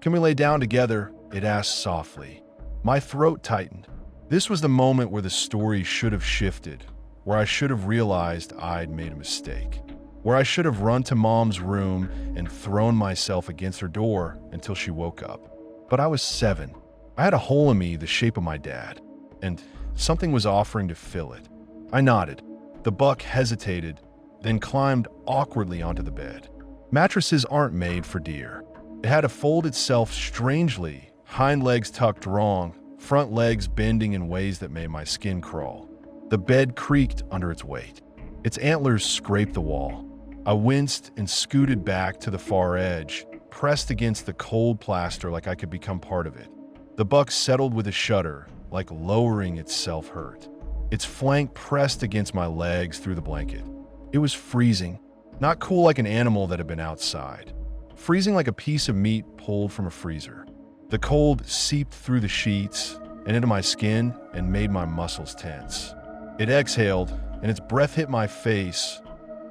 "Can we lay down together?" it asked softly. My throat tightened. This was the moment where the story should have shifted, where I should have realized I'd made a mistake, where I should have run to Mom's room and thrown myself against her door until she woke up. But I was 7. I had a hole in me the shape of my dad, and something was offering to fill it. I nodded. The buck hesitated, then climbed awkwardly onto the bed. Mattresses aren't made for deer. It had to fold itself strangely, hind legs tucked wrong, front legs bending in ways that made my skin crawl. The bed creaked under its weight. Its antlers scraped the wall. I winced and scooted back to the far edge, pressed against the cold plaster like I could become part of it. The buck settled with a shudder, like lowering its self-hurt. its flank pressed against my legs through the blanket. It was freezing, not cool like an animal that had been outside. Freezing like a piece of meat pulled from a freezer. The cold seeped through the sheets and into my skin and made my muscles tense. It exhaled, and its breath hit my face,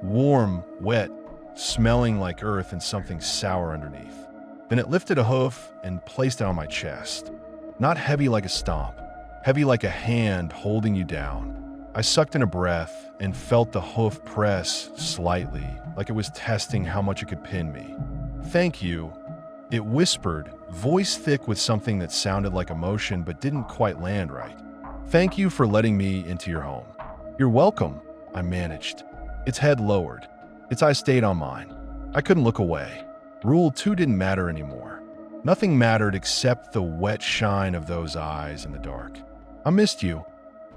warm, wet, smelling like earth and something sour underneath. Then it lifted a hoof and placed it on my chest. Not heavy like a stomp, heavy like a hand holding you down. I sucked in a breath and felt the hoof press slightly, like it was testing how much it could pin me. "Thank you," it whispered, voice thick with something that sounded like emotion but didn't quite land right. "Thank you for letting me into your home." "You're welcome," I managed. Its head lowered. Its eyes stayed on mine. I couldn't look away. Rule 2 didn't matter anymore. Nothing mattered except the wet shine of those eyes in the dark. "I missed you,"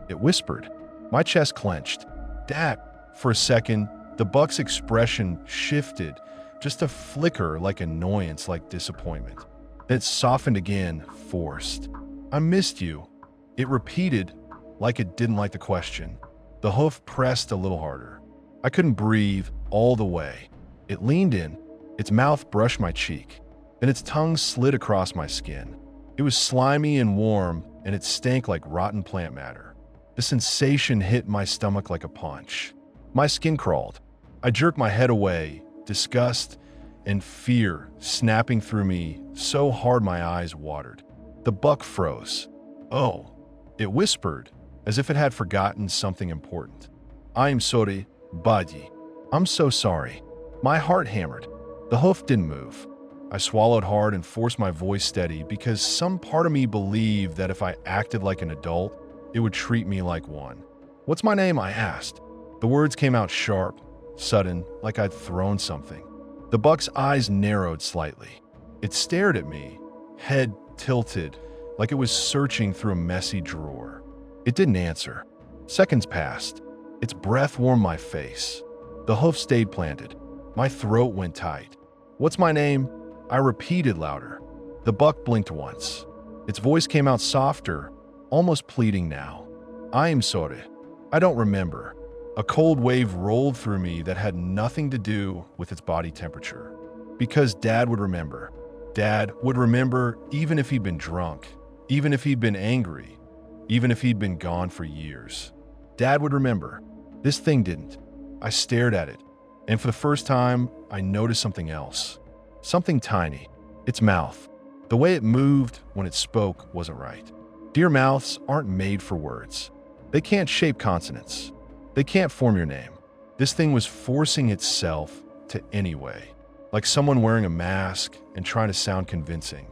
it whispered. My chest clenched. "Dad." For a second, the buck's expression shifted, just a flicker like annoyance, like disappointment. Then it softened again, forced. "I missed you," it repeated, like it didn't like the question. The hoof pressed a little harder. I couldn't breathe all the way. It leaned in. Its mouth brushed my cheek. Then its tongue slid across my skin. It was slimy and warm, and it stank like rotten plant matter. The sensation hit my stomach like a punch. My skin crawled. I jerked my head away, disgust and fear snapping through me so hard my eyes watered. The buck froze. "Oh," it whispered, as if it had forgotten something important. "I'm sorry, buddy." "I'm so sorry." My heart hammered. The hoof didn't move. I swallowed hard and forced my voice steady because some part of me believed that if I acted like an adult, it would treat me like one. "What's my name?" I asked. The words came out sharp, sudden, like I'd thrown something. The buck's eyes narrowed slightly. It stared at me, head tilted, like it was searching through a messy drawer. It didn't answer. Seconds passed. Its breath warmed my face. The hoof stayed planted. My throat went tight. "What's my name?" I repeated louder. The buck blinked once. Its voice came out softer, almost pleading now. "I'm sorry. I don't remember." A cold wave rolled through me that had nothing to do with its body temperature. Because Dad would remember. Dad would remember even if he'd been drunk, even if he'd been angry, even if he'd been gone for years. Dad would remember. This thing didn't. I stared at it, and for the first time, I noticed something else. Something tiny. Its mouth. The way it moved when it spoke wasn't right. Deer mouths aren't made for words. They can't shape consonants. They can't form your name. This thing was forcing itself to anyway, like someone wearing a mask and trying to sound convincing.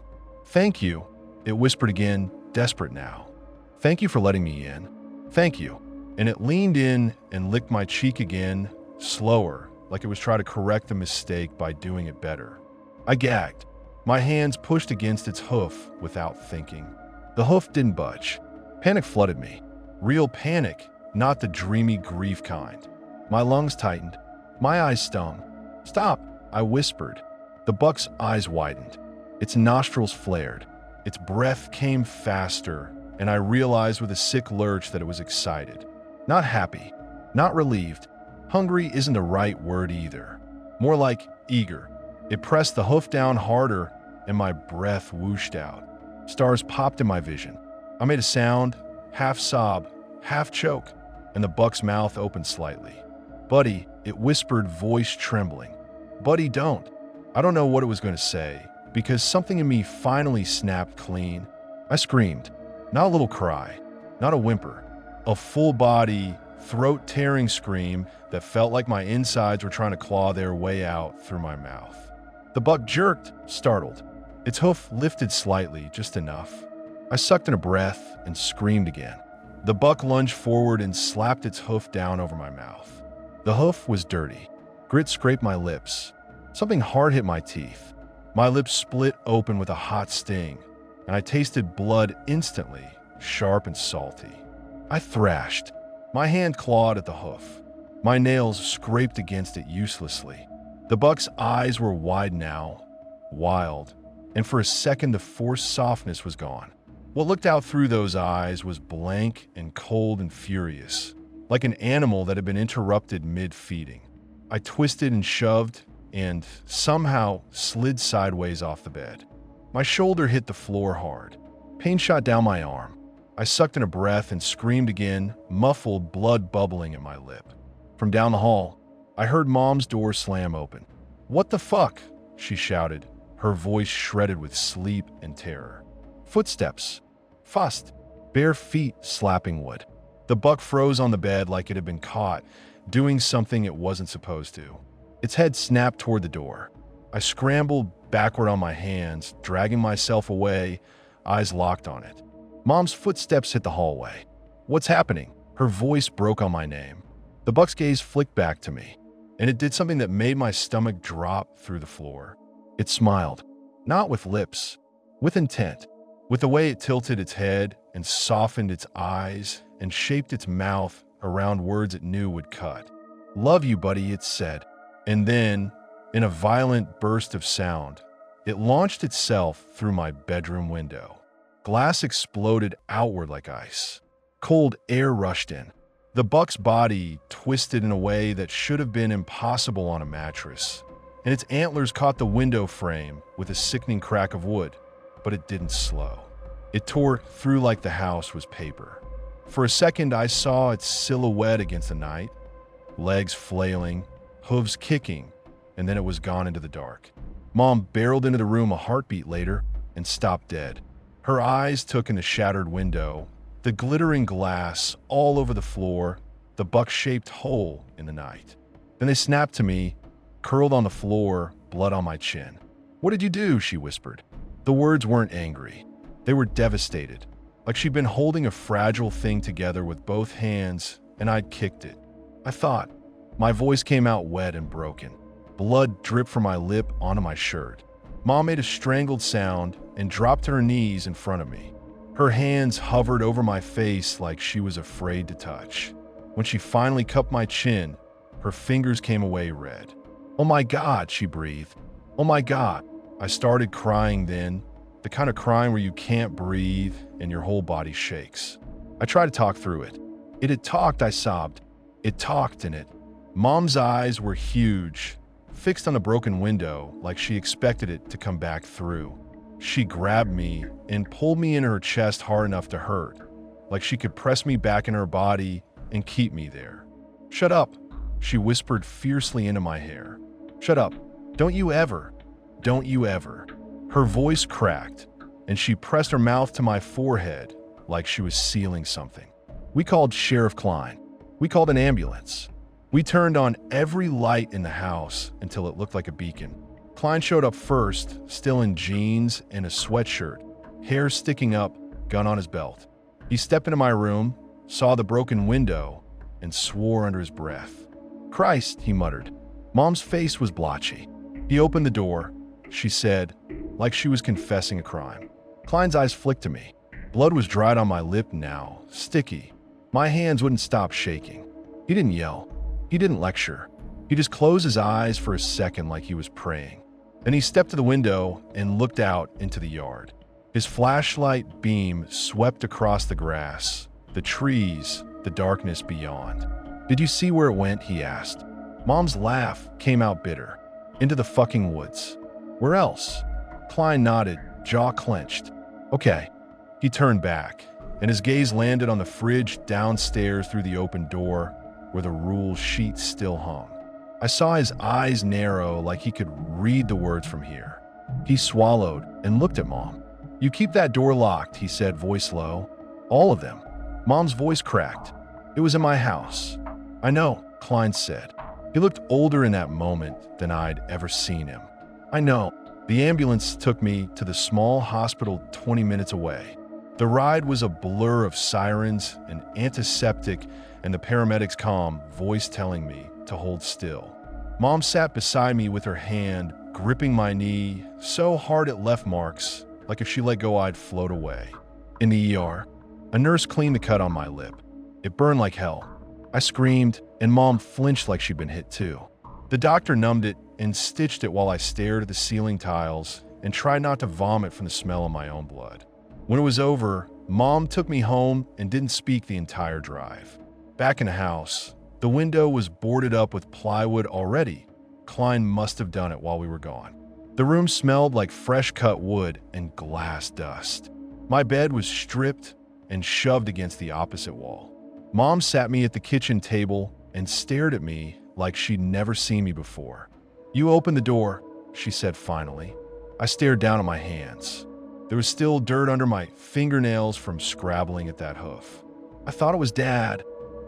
"Thank you," it whispered again, desperate now. "Thank you for letting me in. Thank you." And it leaned in and licked my cheek again, slower, like it was trying to correct the mistake by doing it better. I gagged. My hands pushed against its hoof without thinking. The hoof didn't budge. Panic flooded me. Real panic, not the dreamy grief kind. My lungs tightened. My eyes stung. "Stop," I whispered. The buck's eyes widened. Its nostrils flared. Its breath came faster, and I realized with a sick lurch that it was excited. Not happy, not relieved. Hungry isn't the right word either. More like eager. It pressed the hoof down harder, and my breath whooshed out. Stars popped in my vision. I made a sound, half sob, half choke, and the buck's mouth opened slightly. "Buddy," it whispered, voice trembling. "Buddy, don't." I don't know what it was going to say, because something in me finally snapped clean. I screamed. Not a little cry, not a whimper. A full-body, throat-tearing scream that felt like my insides were trying to claw their way out through my mouth. The buck jerked, startled. Its hoof lifted slightly, just enough. I sucked in a breath and screamed again. The buck lunged forward and slapped its hoof down over my mouth. The hoof was dirty. Grit scraped my lips. Something hard hit my teeth. My lips split open with a hot sting, and I tasted blood instantly, sharp and salty. I thrashed. My hand clawed at the hoof. My nails scraped against it uselessly. The buck's eyes were wide now, wild, and for a second the forced softness was gone. What looked out through those eyes was blank and cold and furious, like an animal that had been interrupted mid-feeding. I twisted and shoved and somehow slid sideways off the bed. My shoulder hit the floor hard. Pain shot down my arm. I sucked in a breath and screamed again, muffled, blood bubbling at my lip. From down the hall, I heard Mom's door slam open. "What the fuck?" she shouted, her voice shredded with sleep and terror. Footsteps. Fast. Bare feet slapping wood. The buck froze on the bed like it had been caught, doing something it wasn't supposed to. Its head snapped toward the door. I scrambled backward on my hands, dragging myself away, eyes locked on it. Mom's footsteps hit the hallway. "What's happening?" Her voice broke on my name. The buck's gaze flicked back to me, and it did something that made my stomach drop through the floor. It smiled, not with lips, with intent, with the way it tilted its head and softened its eyes and shaped its mouth around words it knew would cut. "Love you, buddy," it said. And then, in a violent burst of sound, it launched itself through my bedroom window. Glass exploded outward like ice. Cold air rushed in. The buck's body twisted in a way that should have been impossible on a mattress, and its antlers caught the window frame with a sickening crack of wood, but it didn't slow. It tore through like the house was paper. For a second, I saw its silhouette against the night, legs flailing, hooves kicking, and then it was gone into the dark. Mom barreled into the room a heartbeat later and stopped dead. Her eyes took in the shattered window, the glittering glass all over the floor, the buck-shaped hole in the night. Then they snapped to me, curled on the floor, blood on my chin. "What did you do?" she whispered. The words weren't angry. They were devastated, like she'd been holding a fragile thing together with both hands and I'd kicked it. I thought. My voice came out wet and broken. Blood dripped from my lip onto my shirt. Mom made a strangled sound and dropped to her knees in front of me. Her hands hovered over my face like she was afraid to touch. When she finally cupped my chin, her fingers came away red. "Oh my God," she breathed. "Oh my God." I started crying then, the kind of crying where you can't breathe and your whole body shakes. I tried to talk through it. "It had talked," I sobbed. "It talked in it." Mom's eyes were huge, fixed on the broken window like she expected it to come back through. She grabbed me and pulled me in her chest hard enough to hurt, like she could press me back in her body and keep me there. "Shut up," she whispered fiercely into my hair. "Shut up. Don't you ever. Don't you ever." Her voice cracked, and she pressed her mouth to my forehead like she was sealing something. We called Sheriff Klein. We called an ambulance. We turned on every light in the house until it looked like a beacon. Klein showed up first, still in jeans and a sweatshirt, hair sticking up, gun on his belt. He stepped into my room, saw the broken window, and swore under his breath. "Christ," he muttered. Mom's face was blotchy. He opened the door, she said, like she was confessing a crime. Klein's eyes flicked to me. Blood was dried on my lip now, sticky. My hands wouldn't stop shaking. He didn't yell. He didn't lecture. He just closed his eyes for a second like he was praying. Then he stepped to the window and looked out into the yard. His flashlight beam swept across the grass, the trees, the darkness beyond. "Did you see where it went?" he asked. Mom's laugh came out bitter. "Into the fucking woods." "Where else?" Klein nodded, jaw clenched. "Okay." He turned back, and his gaze landed on the fridge downstairs through the open door, where the rule sheet still hung. I saw his eyes narrow like he could read the words from here. He swallowed and looked at Mom. "You keep that door locked," he said, voice low. "All of them." Mom's voice cracked. "It was in my house." "I know," Klein said. He looked older in that moment than I'd ever seen him. "I know." The ambulance took me to the small hospital 20 minutes away. The ride was a blur of sirens and antiseptic and the paramedics' calm voice telling me to hold still. Mom sat beside me with her hand gripping my knee so hard it left marks, like if she let go I'd float away. In the ER, a nurse cleaned the cut on my lip. It burned like hell. I screamed, and Mom flinched like she'd been hit too. The doctor numbed it and stitched it while I stared at the ceiling tiles and tried not to vomit from the smell of my own blood. When it was over, Mom took me home and didn't speak the entire drive. Back in the house, the window was boarded up with plywood already. Klein must have done it while we were gone. The room smelled like fresh cut wood and glass dust. My bed was stripped and shoved against the opposite wall. Mom sat me at the kitchen table and stared at me like she'd never seen me before. "You open the door," she said finally. I stared down at my hands. There was still dirt under my fingernails from scrabbling at that hoof. "I thought it was Dad,"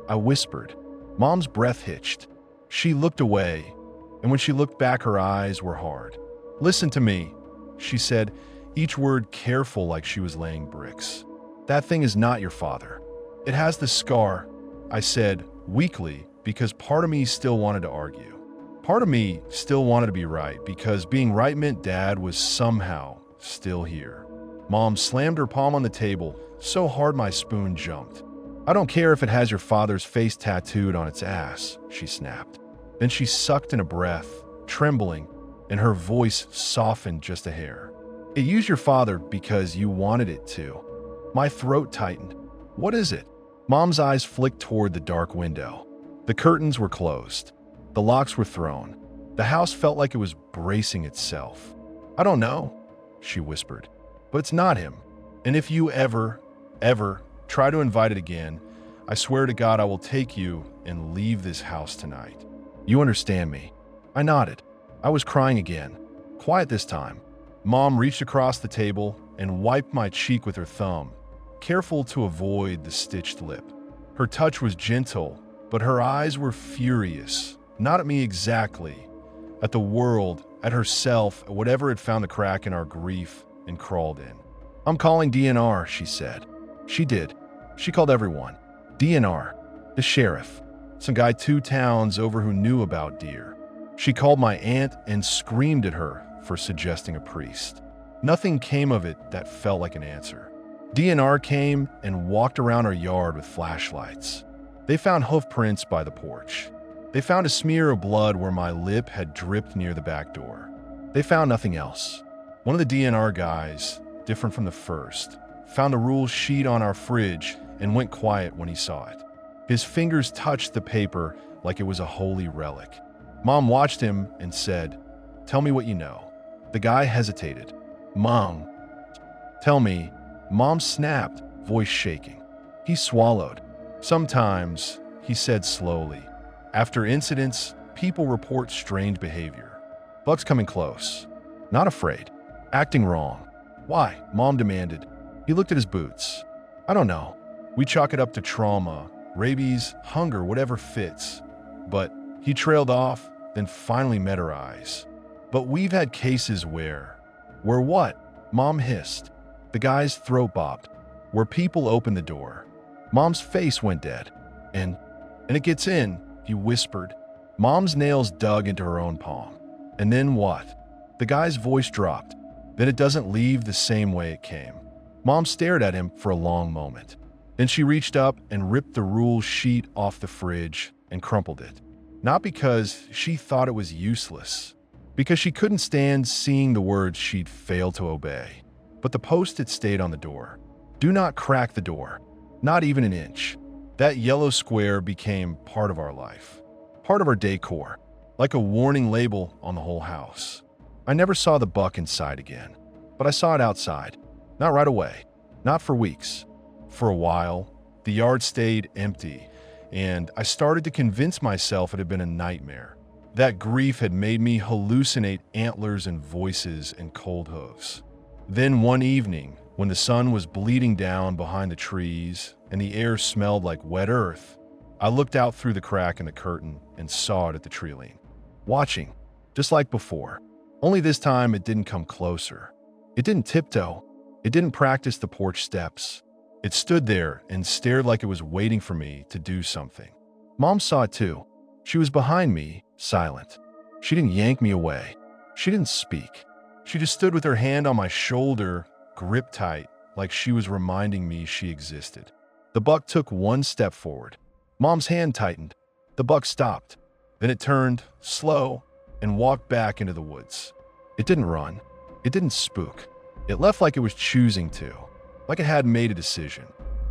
I whispered. Mom's breath hitched. She looked away, and when she looked back, her eyes were hard. "Listen to me," she said, each word careful like she was laying bricks. "That thing is not your father. It has the scar," I said weakly, because part of me still wanted to argue. Part of me still wanted to be right, because being right meant Dad was somehow still here. Mom slammed her palm on the table so hard my spoon jumped. "I don't care if it has your father's face tattooed on its ass," she snapped. Then she sucked in a breath, trembling, and her voice softened just a hair. "It used your father because you wanted it to." My throat tightened. "What is it?" Mom's eyes flicked toward the dark window. The curtains were closed. The locks were thrown. The house felt like it was bracing itself. "I don't know," she whispered, "but it's not him. And if you ever try to invite it again, I swear to God I will take you and leave this house tonight. You understand me?" I nodded. I was crying again. Quiet this time. Mom reached across the table and wiped my cheek with her thumb, careful to avoid the stitched lip. Her touch was gentle, but her eyes were furious. Not at me exactly, at the world, at herself, at whatever had found the crack in our grief and crawled in. "I'm calling DNR," she said. She did. She called everyone. DNR, the sheriff, some guy 2 towns over who knew about deer. She called my aunt and screamed at her for suggesting a priest. Nothing came of it that felt like an answer. DNR came and walked around our yard with flashlights. They found hoof prints by the porch. They found a smear of blood where my lip had dripped near the back door. They found nothing else. One of the DNR guys, different from the first, found the rules sheet on our fridge and went quiet when he saw it. His fingers touched the paper like it was a holy relic. Mom watched him and said, "Tell me what you know." The guy hesitated. "Mom, tell me." Mom snapped, voice shaking. He swallowed. "Sometimes," he said slowly, "after incidents, people report strange behavior. Buck's coming close. Not afraid. Acting wrong." "Why?" Mom demanded. He looked at his boots. "I don't know. We chalk it up to trauma, rabies, hunger, whatever fits." But he trailed off, then finally met her eyes. "But we've had cases where..." "Where what?" Mom hissed. The guy's throat bobbed. "Where people opened the door." Mom's face went dead. And it gets in," he whispered. Mom's nails dug into her own palm. "And then what?" The guy's voice dropped. "Then it doesn't leave the same way it came." Mom stared at him for a long moment. Then she reached up and ripped the rule sheet off the fridge and crumpled it. Not because she thought it was useless, because she couldn't stand seeing the words she'd failed to obey. But the post-it stayed on the door. "Do not crack the door. Not even an inch." That yellow square became part of our life, part of our decor, like a warning label on the whole house. I never saw the buck inside again, but I saw it outside. Not right away, not for weeks. For a while, the yard stayed empty, and I started to convince myself it had been a nightmare. That grief had made me hallucinate antlers and voices and cold hooves. Then one evening, when the sun was bleeding down behind the trees and the air smelled like wet earth, I looked out through the crack in the curtain and saw it at the tree line, watching, just like before. Only this time it didn't come closer. It didn't tiptoe. It didn't practice the porch steps. It stood there and stared like it was waiting for me to do something. Mom saw it too. She was behind me, silent. She didn't yank me away. She didn't speak. She just stood with her hand on my shoulder, gripped tight, like she was reminding me she existed. The buck took one step forward. Mom's hand tightened. The buck stopped. Then it turned, slow, and walked back into the woods. It didn't run. It didn't spook. It left like it was choosing to, like it hadn't made a decision.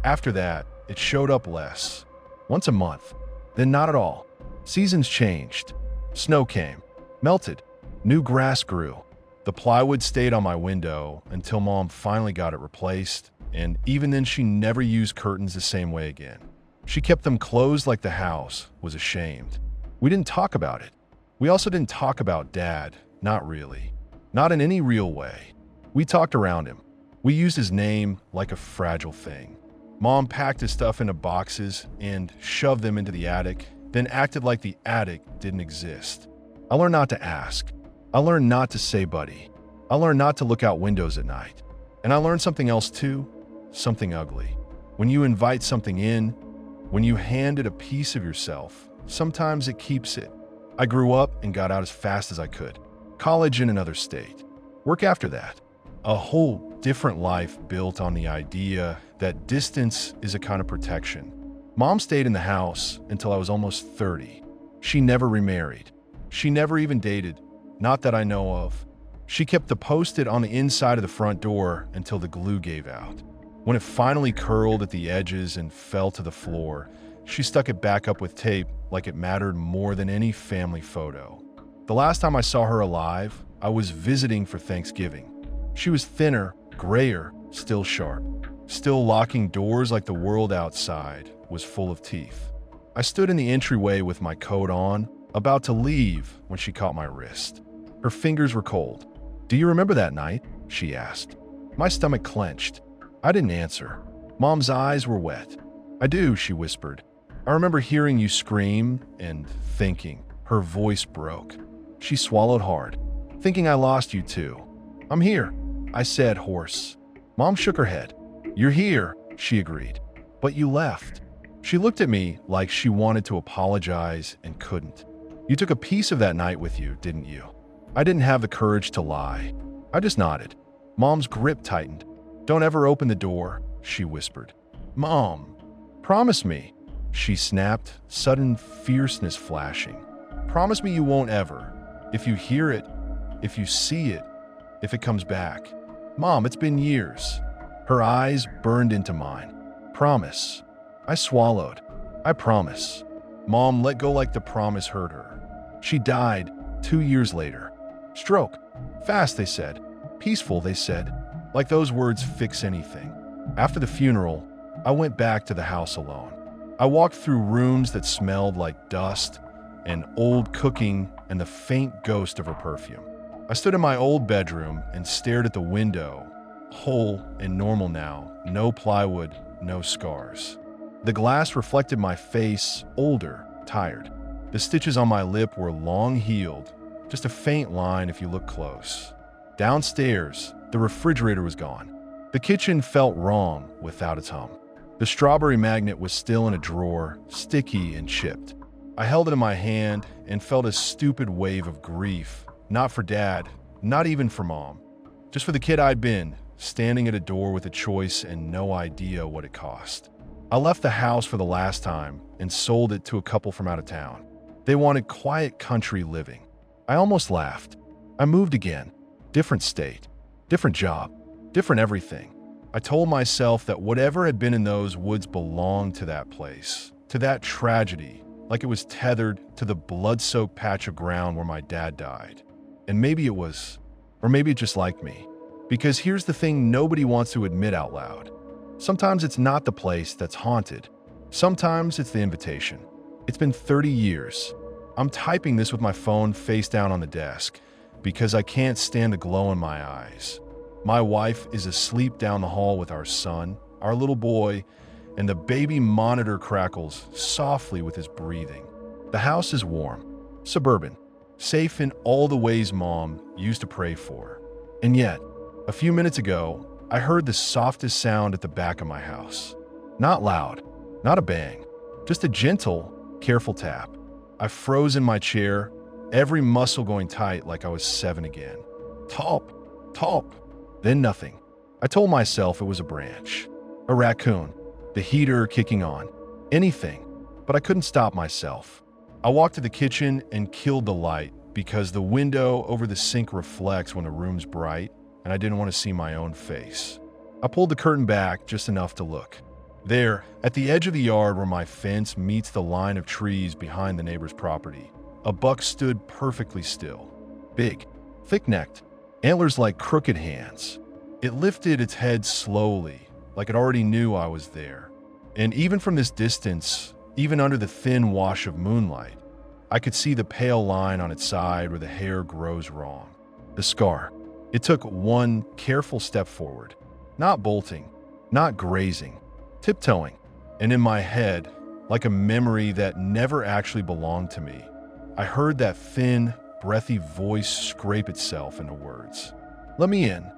After that, it showed up less. Once a month. Then not at all. Seasons changed. Snow came. Melted. New grass grew. The plywood stayed on my window until Mom finally got it replaced, and even then she never used curtains the same way again. She kept them closed like the house was ashamed. We didn't talk about it. We also didn't talk about Dad, not really. Not in any real way. We talked around him. We used his name like a fragile thing. Mom packed his stuff into boxes and shoved them into the attic, then acted like the attic didn't exist. I learned not to ask. I learned not to say buddy. I learned not to look out windows at night. And I learned something else too, something ugly. When you invite something in, when you hand it a piece of yourself, sometimes it keeps it. I grew up and got out as fast as I could. College in another state. Work after that. A whole different life built on the idea that distance is a kind of protection. Mom stayed in the house until I was almost 30. She never remarried. She never even dated. Not that I know of. She kept the Post-it on the inside of the front door until the glue gave out. When it finally curled at the edges and fell to the floor, she stuck it back up with tape like it mattered more than any family photo. The last time I saw her alive, I was visiting for Thanksgiving. She was thinner, grayer, still sharp, still locking doors like the world outside was full of teeth. I stood in the entryway with my coat on, about to leave when she caught my wrist. Her fingers were cold. "Do you remember that night?" she asked. My stomach clenched. I didn't answer. Mom's eyes were wet. "I do," she whispered. "I remember hearing you scream and thinking." Her voice broke. She swallowed hard. "Thinking I lost you too." "I'm here," I said, hoarse. Mom shook her head. "You're here," she agreed. "But you left." She looked at me like she wanted to apologize and couldn't. "You took a piece of that night with you, didn't you?" I didn't have the courage to lie. I just nodded. Mom's grip tightened. "Don't ever open the door," she whispered. "Mom, promise me," she snapped, sudden fierceness flashing. "Promise me you won't ever. If you hear it, if you see it, if it comes back." "Mom, it's been years." Her eyes burned into mine. "Promise." I swallowed. "I promise." Mom let go like the promise hurt her. She died 2 years later. Stroke. Fast, they said. Peaceful, they said. Like those words fix anything. After the funeral, I went back to the house alone. I walked through rooms that smelled like dust and old cooking and the faint ghost of her perfume. I stood in my old bedroom and stared at the window, whole and normal now, no plywood, no scars. The glass reflected my face, older, tired. The stitches on my lip were long healed, just a faint line if you look close. Downstairs, the refrigerator was gone. The kitchen felt wrong without its hum. The strawberry magnet was still in a drawer, sticky and chipped. I held it in my hand and felt a stupid wave of grief, not for Dad, not even for Mom, just for the kid I'd been, standing at a door with a choice and no idea what it cost. I left the house for the last time and sold it to a couple from out of town. They wanted quiet country living. I almost laughed. I moved again. Different state, different job, different everything. I told myself that whatever had been in those woods belonged to that place, to that tragedy, like it was tethered to the blood-soaked patch of ground where my dad died. And maybe it was, or maybe it just liked me. Because here's the thing nobody wants to admit out loud. Sometimes it's not the place that's haunted. Sometimes it's the invitation. It's been 30 years. I'm typing this with my phone face down on the desk because I can't stand the glow in my eyes. My wife is asleep down the hall with our son, our little boy, and the baby monitor crackles softly with his breathing. The house is warm, suburban, safe in all the ways Mom used to pray for. And yet, a few minutes ago, I heard the softest sound at the back of my house. Not loud, not a bang, just a gentle, careful tap. I froze in my chair, every muscle going tight like I was 7 again. Talp, talp, then nothing. I told myself it was a branch, a raccoon, the heater kicking on, anything, but I couldn't stop myself. I walked to the kitchen and killed the light because the window over the sink reflects when the room's bright, and I didn't want to see my own face. I pulled the curtain back just enough to look. There, at the edge of the yard where my fence meets the line of trees behind the neighbor's property, a buck stood perfectly still. Big, thick-necked, antlers like crooked hands. It lifted its head slowly, like it already knew I was there. And even from this distance, even under the thin wash of moonlight, I could see the pale line on its side where the hair grows wrong. The scar. It took one careful step forward, not bolting, not grazing, tiptoeing. And in my head, like a memory that never actually belonged to me, I heard that thin, breathy voice scrape itself into words. "Let me in.